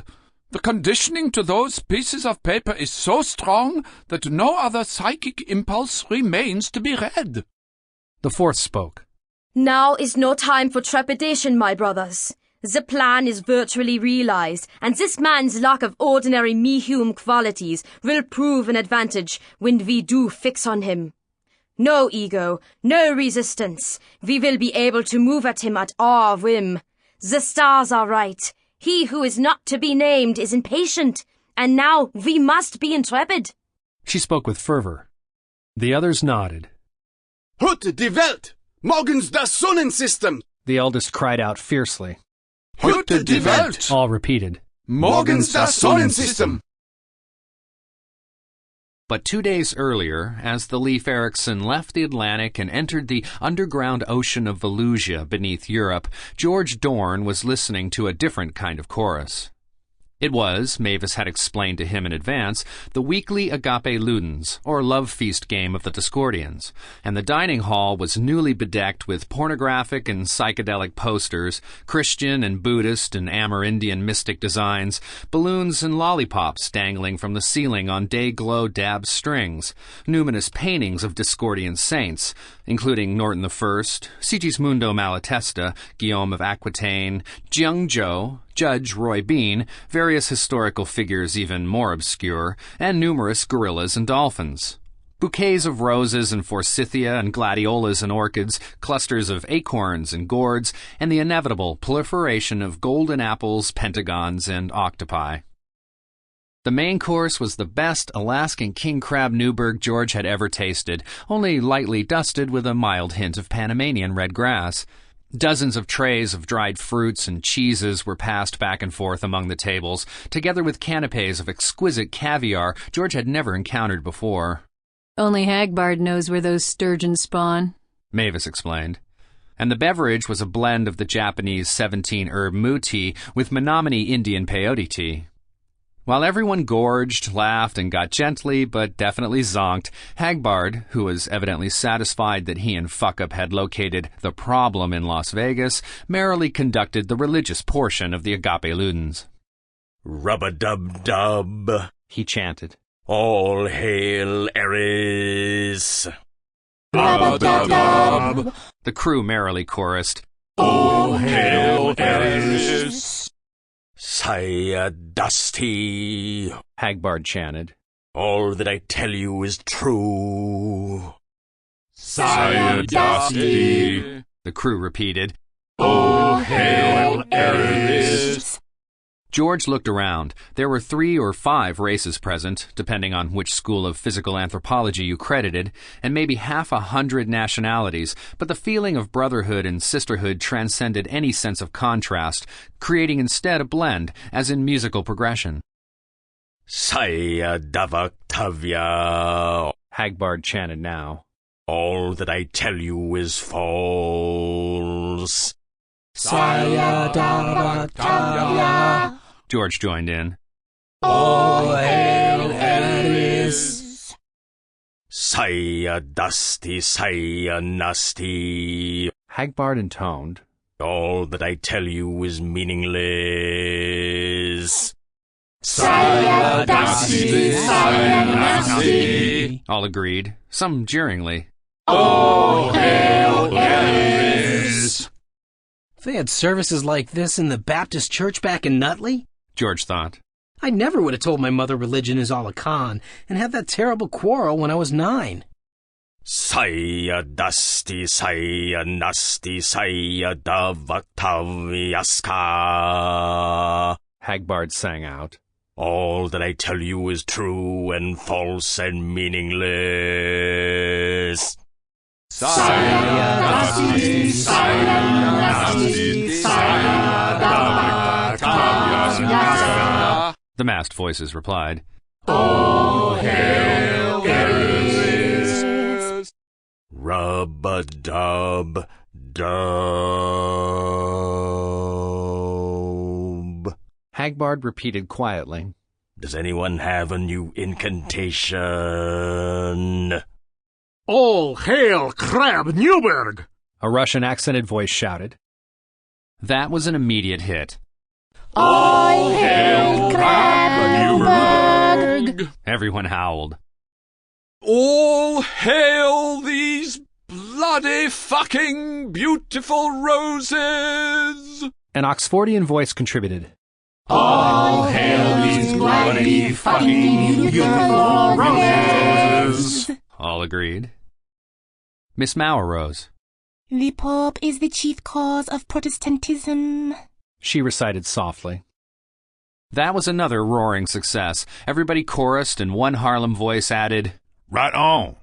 The conditioning to those pieces of paper is so strong that no other psychic impulse remains to be read. The 4th spoke. Now is no time for trepidation, my brothers. The plan is virtually realized, and this man's lack of ordinary Mehum qualities will prove an advantage when we do fix on him. No ego, no resistance. We will be able to move at him at our whim. The stars are right. He who is not to be named is impatient, and now we must be intrepid. She spoke with fervor. The others nodded. Heute die Welt! Morgens das Sonnensystem! The eldest cried out fiercely. Heute die Welt! All repeated. Morgens das Sonnensystem! But 2 days earlier, as the Leif Erikson left the Atlantic and entered the underground ocean of Volusia beneath Europe, George Dorn was listening to a different kind of chorus. It was, Mavis had explained to him in advance, the weekly Agape Ludens, or love feast game of the Discordians, and the dining hall was newly bedecked with pornographic and psychedelic posters, Christian and Buddhist and Amerindian mystic designs, balloons and lollipops dangling from the ceiling on day-glow dab strings, numinous paintings of Discordian saints, including Norton I, Sigismundo Malatesta, Guillaume of Aquitaine, Jiang Zhou, Judge Roy Bean, various historical figures even more obscure, and numerous gorillas and dolphins. Bouquets of roses and forsythia and gladiolas and orchids, clusters of acorns and gourds, and the inevitable proliferation of golden apples, pentagons, and octopi. The main course was the best Alaskan king crab Newburgh George had ever tasted, only lightly dusted with a mild hint of Panamanian red grass. Dozens of trays of dried fruits and cheeses were passed back and forth among the tables, together with canapes of exquisite caviar George had never encountered before. Only Hagbard knows where those sturgeons spawn, Mavis explained. And the beverage was a blend of the Japanese 17-herb mu tea with Menominee Indian peyote tea. While everyone gorged, laughed, and got gently but definitely zonked, Hagbard, who was evidently satisfied that he and Fuckup had located the problem in Las Vegas, merrily conducted the religious portion of the Agape Ludens. Rub-a-dub-dub, he chanted. All hail Eris! The crew merrily chorused. All hail Eris! Sayadasti! Hagbard chanted. All that I tell you is true. Sayadasti! The crew repeated. All hail Eris! George looked around. There were 3 or 5 races present, depending on which school of physical anthropology you credited, and maybe 100 nationalities, but the feeling of brotherhood and sisterhood transcended any sense of contrast, creating instead a blend, as in musical progression. Sayadavaktavya! Hagbard chanted now. All that I tell you is false. Sayadavaktavya! George joined in. All hail Eris! Sayadasti, Sayanasti. Hagbard intoned. All that I tell you is meaningless. Sayadasti, Sayanasti. All agreed, some jeeringly. All hail Eris! If they had services like this in the Baptist church back in Nutley, George thought, I never would have told my mother religion is all a con and had that terrible quarrel when I was 9. Sayadasti, Sayanasti, Sayadavaktavyaska. Hagbard sang out. All that I tell you is true and false and meaningless. Sayadasti, Sayanasti, Sayadavaktavyaska. The masked voices replied. All hail Eris! Rub-a-dub, dub. Hagbard repeated quietly. Does anyone have a new incantation? All hail Crab Newberg! A Russian-accented voice shouted. That was an immediate hit. All hail Crab Newberg! Everyone howled. All hail these bloody fucking beautiful roses! An Oxfordian voice contributed. All hail these bloody fucking beautiful roses! All agreed. Miss Mao arose. The Pope is the chief cause of Protestantism, she recited softly. That was another roaring success. Everybody chorused, and one Harlem voice added, Right on.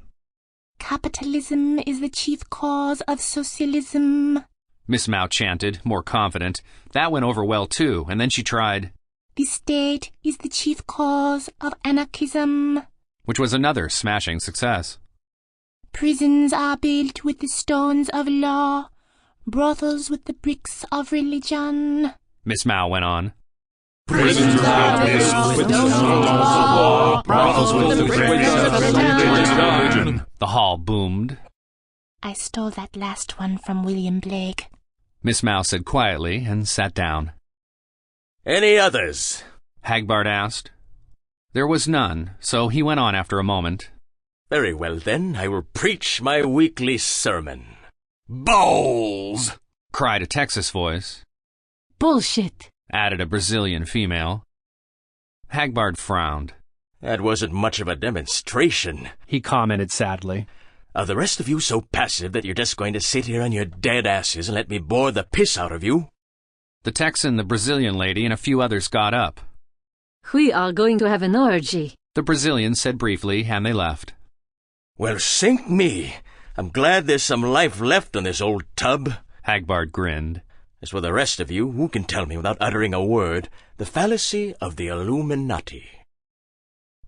Capitalism is the chief cause of socialism. Miss Mao chanted, more confident. That went over well, too, and then she tried, The state is the chief cause of anarchism, which was another smashing success. Prisons are built with the stones of law, brothels with the bricks of religion. Miss Mao went on. Prisons are built with the stones of law, brothels with the bricks of religion. The hall boomed. I stole that last one from William Blake, Miss Mao said quietly and sat down. Any others? Hagbard asked. There was none, so he went on after a moment. Very well, then, I will preach my weekly sermon. Balls! Cried a Texas voice. Bullshit! Added a Brazilian female. Hagbard frowned. That wasn't much of a demonstration, he commented sadly. Are the rest of you so passive that you're just going to sit here on your dead asses and let me bore the piss out of you? The Texan, the Brazilian lady, and a few others got up. We are going to have an orgy, the Brazilian said briefly, and they left. Well, sink me. I'm glad there's some life left on this old tub. Hagbard grinned. As for the rest of you, who can tell me without uttering a word the fallacy of the Illuminati?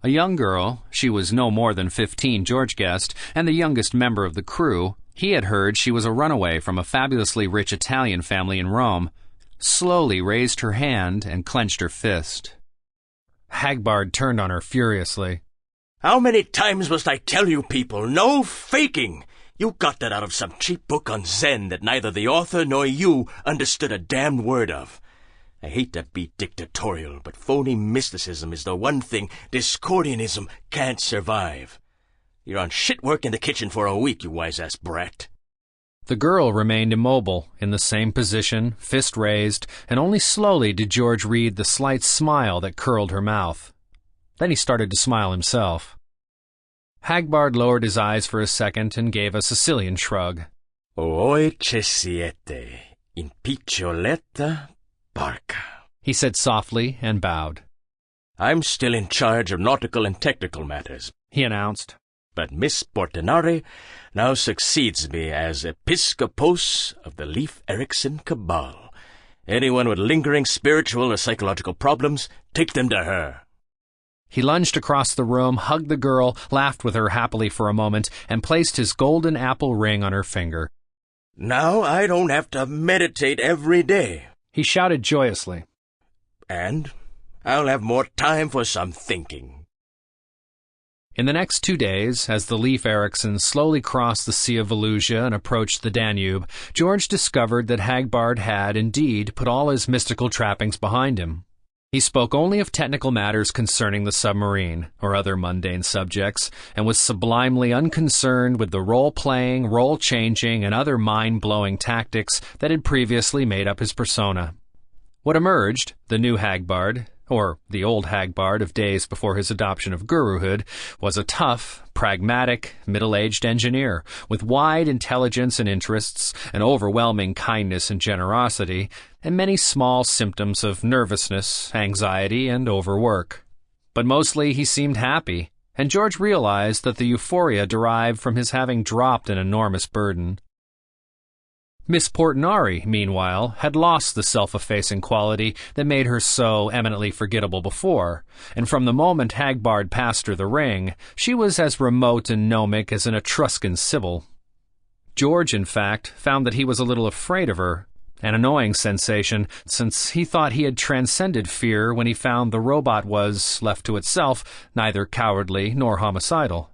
A young girl, she was no more than 15, George guessed, and the youngest member of the crew, he had heard she was a runaway from a fabulously rich Italian family in Rome, slowly raised her hand and clenched her fist. Hagbard turned on her furiously. How many times must I tell you people, no faking? You got that out of some cheap book on Zen that neither the author nor you understood a damned word of. I hate to be dictatorial, but phony mysticism is the one thing Discordianism can't survive. You're on shit work in the kitchen for a week, you wise-ass brat. The girl remained immobile, in the same position, fist raised, and only slowly did George read the slight smile that curled her mouth. Then he started to smile himself. Hagbard lowered his eyes for a second and gave a Sicilian shrug. Oi ci siete, in piccioletta barca, he said softly and bowed. I'm still in charge of nautical and technical matters, he announced. But Miss Portinari now succeeds me as Episcopos of the Leif Erikson Cabal. Anyone with lingering spiritual or psychological problems, take them to her. He lunged across the room, hugged the girl, laughed with her happily for a moment, and placed his golden apple ring on her finger. Now I don't have to meditate every day, he shouted joyously. And I'll have more time for some thinking. In the next 2 days, as the Leif Eriksons slowly crossed the Sea of Valusia and approached the Danube, George discovered that Hagbard had, indeed, put all his mystical trappings behind him. He spoke only of technical matters concerning the submarine, or other mundane subjects, and was sublimely unconcerned with the role-playing, role-changing, and other mind-blowing tactics that had previously made up his persona. What emerged, the new Hagbard, or the old Hagbard of days before his adoption of guruhood, was a tough, pragmatic, middle-aged engineer, with wide intelligence and interests, an overwhelming kindness and generosity, and many small symptoms of nervousness, anxiety, and overwork. But mostly he seemed happy, and George realized that the euphoria derived from his having dropped an enormous burden. Miss Portinari, meanwhile, had lost the self-effacing quality that made her so eminently forgettable before, and from the moment Hagbard passed her the ring, she was as remote and gnomic as an Etruscan sibyl. George, in fact, found that he was a little afraid of her, an annoying sensation, since he thought he had transcended fear when he found the robot was, left to itself, neither cowardly nor homicidal.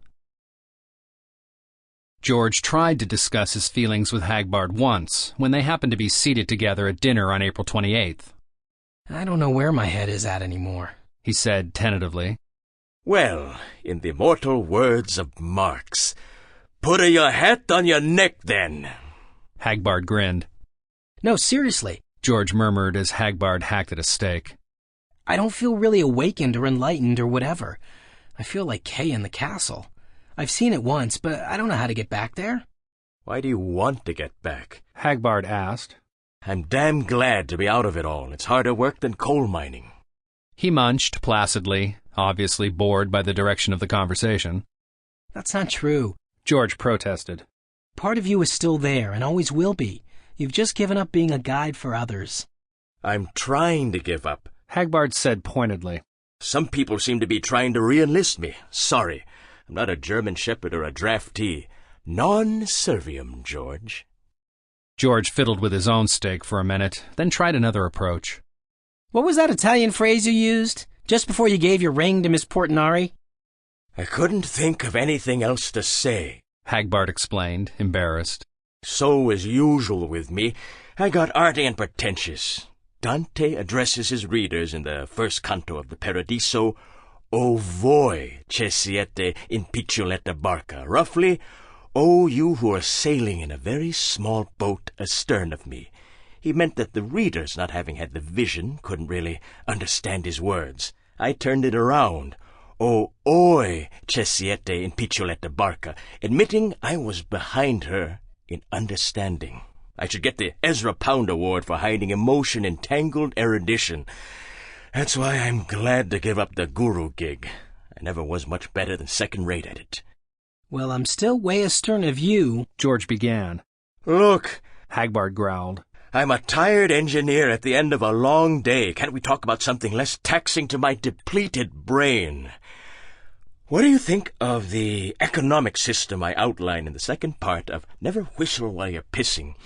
George tried to discuss his feelings with Hagbard once, when they happened to be seated together at dinner on April 28th. I don't know where my head is at anymore, he said tentatively. Well, in the immortal words of Marx, put your hat on your neck, then. Hagbard grinned. No, seriously, George murmured as Hagbard hacked at a steak. I don't feel really awakened or enlightened or whatever. I feel like Kay in the castle. I've seen it once, but I don't know how to get back there. Why do you want to get back? Hagbard asked. I'm damn glad to be out of it all. It's harder work than coal mining. He munched placidly, obviously bored by the direction of the conversation. That's not true, George protested. Part of you is still there and always will be. You've just given up being a guide for others. I'm trying to give up, Hagbard said pointedly. Some people seem to be trying to re-enlist me. Sorry. I'm not a German shepherd or a draftee. Non serviam, George. George fiddled with his own steak for a minute, then tried another approach. What was that Italian phrase you used, just before you gave your ring to Miss Portinari? I couldn't think of anything else to say, Hagbard explained, embarrassed. So, as usual with me, I got arty and pretentious. Dante addresses his readers in the first canto of the Paradiso, O voi che siete in piccioletta barca, roughly, O you who are sailing in a very small boat astern of me. He meant that the readers, not having had the vision, couldn't really understand his words. I turned it around, O oi che siete in piccioletta barca, admitting I was behind her in understanding. I should get the Ezra Pound Award for hiding emotion in tangled erudition. That's why I'm glad to give up the guru gig. I never was much better than second-rate at it. Well, I'm still way astern of you, George began. Look, Hagbard growled. I'm a tired engineer at the end of a long day. Can't we talk about something less taxing to my depleted brain? What do you think of the economic system I outline in the second part of Never Whistle While You're Pissing?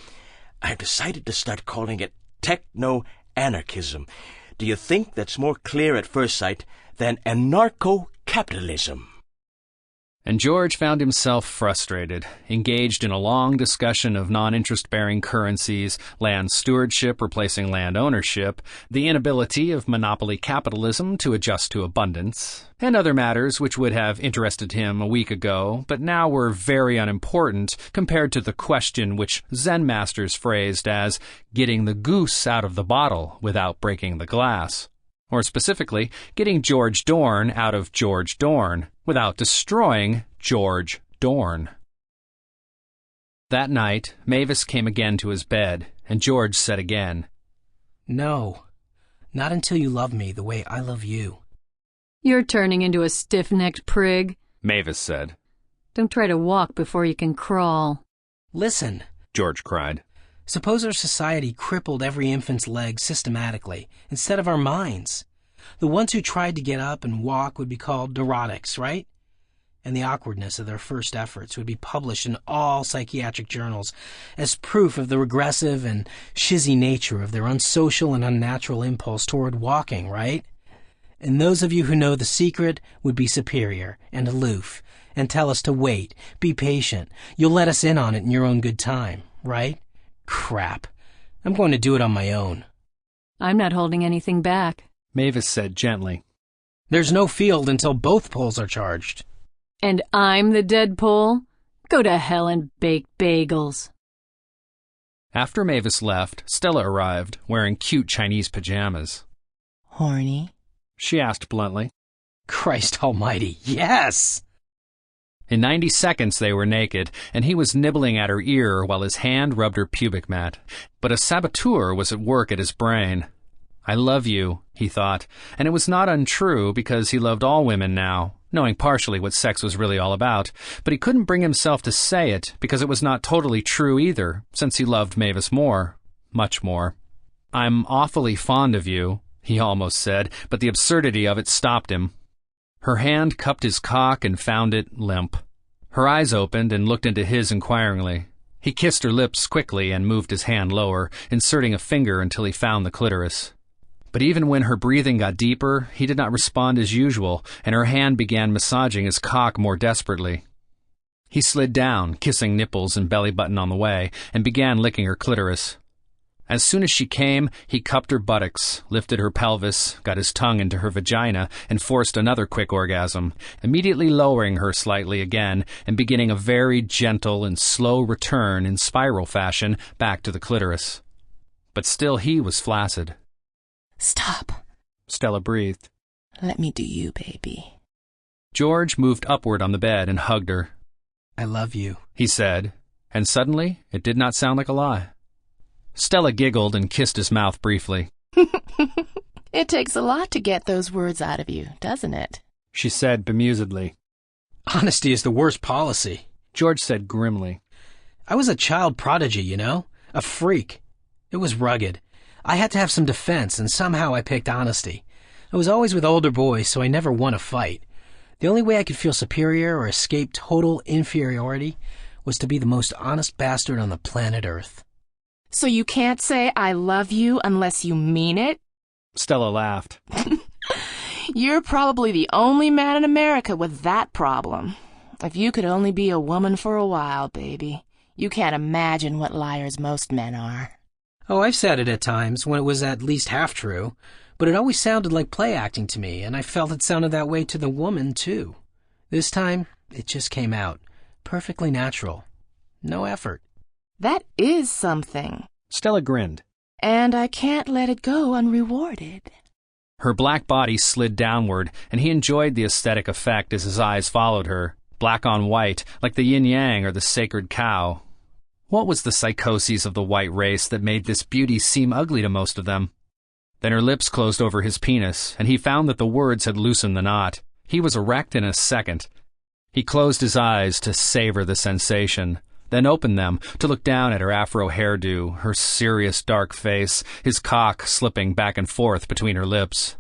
I've decided to start calling it techno-anarchism. Do you think that's more clear at first sight than anarcho-capitalism? And George found himself frustrated, engaged in a long discussion of non-interest-bearing currencies, land stewardship replacing land ownership, the inability of monopoly capitalism to adjust to abundance, and other matters which would have interested him a week ago, but now were very unimportant compared to the question which Zen masters phrased as getting the goose out of the bottle without breaking the glass. Or specifically, getting George Dorn out of George Dorn without destroying George Dorn. That night, Mavis came again to his bed, and George said again, "No, not until you love me the way I love you." "You're turning into a stiff-necked prig," Mavis said. "Don't try to walk before you can crawl." "Listen," George cried. "Suppose our society crippled every infant's legs systematically, instead of our minds. The ones who tried to get up and walk would be called neurotics, right? And the awkwardness of their first efforts would be published in all psychiatric journals as proof of the regressive and shizzy nature of their unsocial and unnatural impulse toward walking, right? And those of you who know the secret would be superior and aloof and tell us to wait, be patient. You'll let us in on it in your own good time, right? Crap. I'm going to do it on my own." "I'm not holding anything back," Mavis said gently. "There's no field until both poles are charged." "And I'm the dead pole? Go to hell and bake bagels." After Mavis left, Stella arrived, wearing cute Chinese pajamas. "Horny?" she asked bluntly. Christ almighty, yes! In 90 seconds they were naked, and he was nibbling at her ear while his hand rubbed her pubic mat. But a saboteur was at work at his brain. "I love you," he thought, and it was not untrue because he loved all women now, knowing partially what sex was really all about, but he couldn't bring himself to say it because it was not totally true either, since he loved Mavis more, much more. "I'm awfully fond of you," he almost said, but the absurdity of it stopped him. Her hand cupped his cock and found it limp. Her eyes opened and looked into his inquiringly. He kissed her lips quickly and moved his hand lower, inserting a finger until he found the clitoris. But even when her breathing got deeper, he did not respond as usual, and her hand began massaging his cock more desperately. He slid down, kissing nipples and belly button on the way, and began licking her clitoris. As soon as she came, he cupped her buttocks, lifted her pelvis, got his tongue into her vagina, and forced another quick orgasm, immediately lowering her slightly again and beginning a very gentle and slow return in spiral fashion back to the clitoris. But still he was flaccid. "Stop," Stella breathed. "Let me do you, baby." George moved upward on the bed and hugged her. "I love you," he said, and suddenly it did not sound like a lie. Stella giggled and kissed his mouth briefly. "It takes a lot to get those words out of you, doesn't it?" she said bemusedly. "Honesty is the worst policy," George said grimly. "I was a child prodigy, you know? A freak. It was rugged. I had to have some defense, and somehow I picked honesty. I was always with older boys, so I never won a fight. The only way I could feel superior or escape total inferiority was to be the most honest bastard on the planet Earth." "So you can't say I love you unless you mean it?" Stella laughed. "You're probably the only man in America with that problem. If you could only be a woman for a while, baby. You can't imagine what liars most men are." "Oh, I've said it at times, when it was at least half true, but it always sounded like play acting to me, and I felt it sounded that way to the woman, too. This time, it just came out. Perfectly natural. No effort." "That is something." Stella grinned. "And I can't let it go unrewarded." Her black body slid downward, and he enjoyed the aesthetic effect as his eyes followed her, black on white, like the yin-yang or the sacred cow. What was the psychoses of the white race that made this beauty seem ugly to most of them? Then her lips closed over his penis, and he found that the words had loosened the knot. He was erect in a second. He closed his eyes to savor the sensation, then opened them to look down at her afro hairdo, her serious dark face, his cock slipping back and forth between her lips.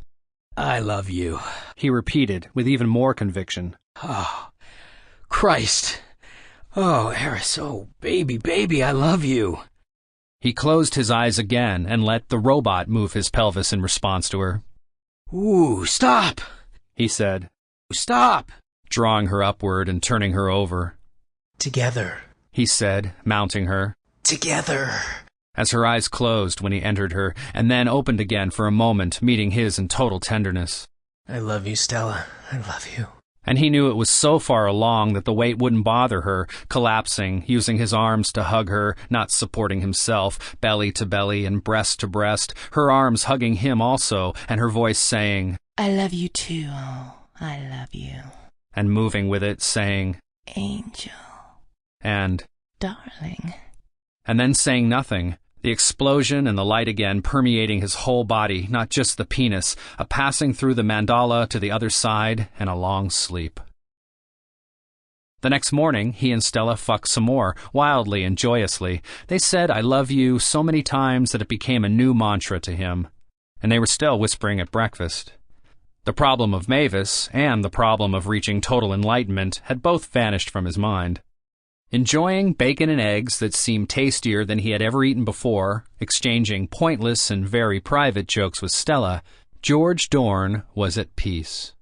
"I love you," he repeated with even more conviction. "Oh, Christ. Oh, Eris, oh, baby, baby, I love you." He closed his eyes again and let the robot move his pelvis in response to her. "Ooh, stop," he said. "Stop." drawing her upward and turning her over. Together, he said, mounting her. Together. As her eyes closed when he entered her, and then opened again for a moment, meeting his in total tenderness. I love you, Stella. I love you. And he knew it was so far along that the weight wouldn't bother her, collapsing, using his arms to hug her, not supporting himself, belly to belly and breast to breast, her arms hugging him also, and her voice saying, I love you too, oh, I love you. And moving with it, saying, Angel. And, Darling. And then saying nothing, the explosion and the light again permeating his whole body, not just the penis, a passing through the mandala to the other side, and a long sleep. The next morning, he and Stella fucked some more, wildly and joyously. They said, I love you, so many times that it became a new mantra to him. And they were still whispering at breakfast. The problem of Mavis, and the problem of reaching total enlightenment, had both vanished from his mind. Enjoying bacon and eggs that seemed tastier than he had ever eaten before, exchanging pointless and very private jokes with Stella, George Dorn was at peace.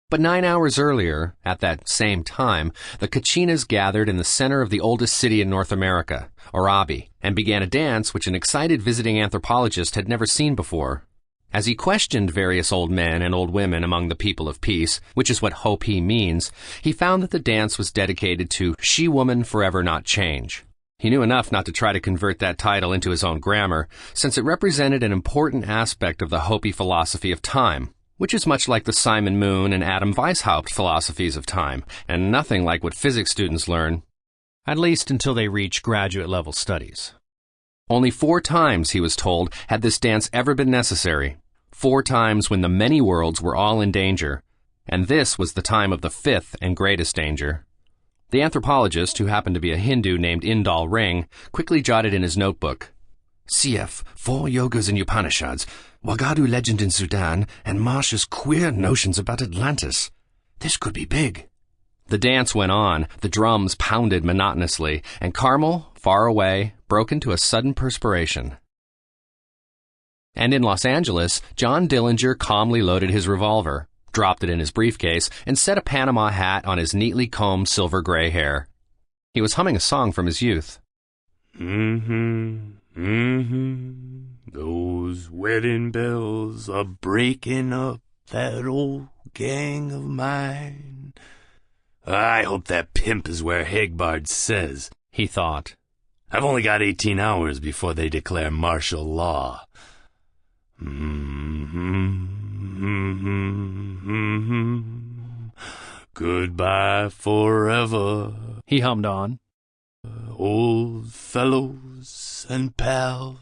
But 9 hours earlier, at that same time, the Kachinas gathered in the center of the oldest city in North America, Orabi, and began a dance which an excited visiting anthropologist had never seen before. As he questioned various old men and old women among the people of peace, which is what Hopi means, he found that the dance was dedicated to She-Woman Forever Not Change. He knew enough not to try to convert that title into his own grammar, since it represented an important aspect of the Hopi philosophy of time, which is much like the Simon Moon and Adam Weishaupt philosophies of time, and nothing like what physics students learn, at least until they reach graduate-level studies. Only 4 times, he was told, had this dance ever been necessary. 4 times when the many worlds were all in danger, and this was the time of the 5th and greatest danger. The anthropologist, who happened to be a Hindu named Indal Ring, quickly jotted in his notebook, CF, 4 yogas in Upanishads, Wagadu legend in Sudan, and Marsh's queer notions about Atlantis. This could be big. The dance went on, the drums pounded monotonously, and Carmel, far away, broke into a sudden perspiration. And in Los Angeles, John Dillinger calmly loaded his revolver, dropped it in his briefcase, and set a Panama hat on his neatly combed silver-gray hair. He was humming a song from his youth. Those wedding bells are breaking up that old gang of mine. I hope that pimp is where Hagbard says, he thought. I've only got 18 hours before they declare martial law. Goodbye forever, he hummed on. Old fellows and pals.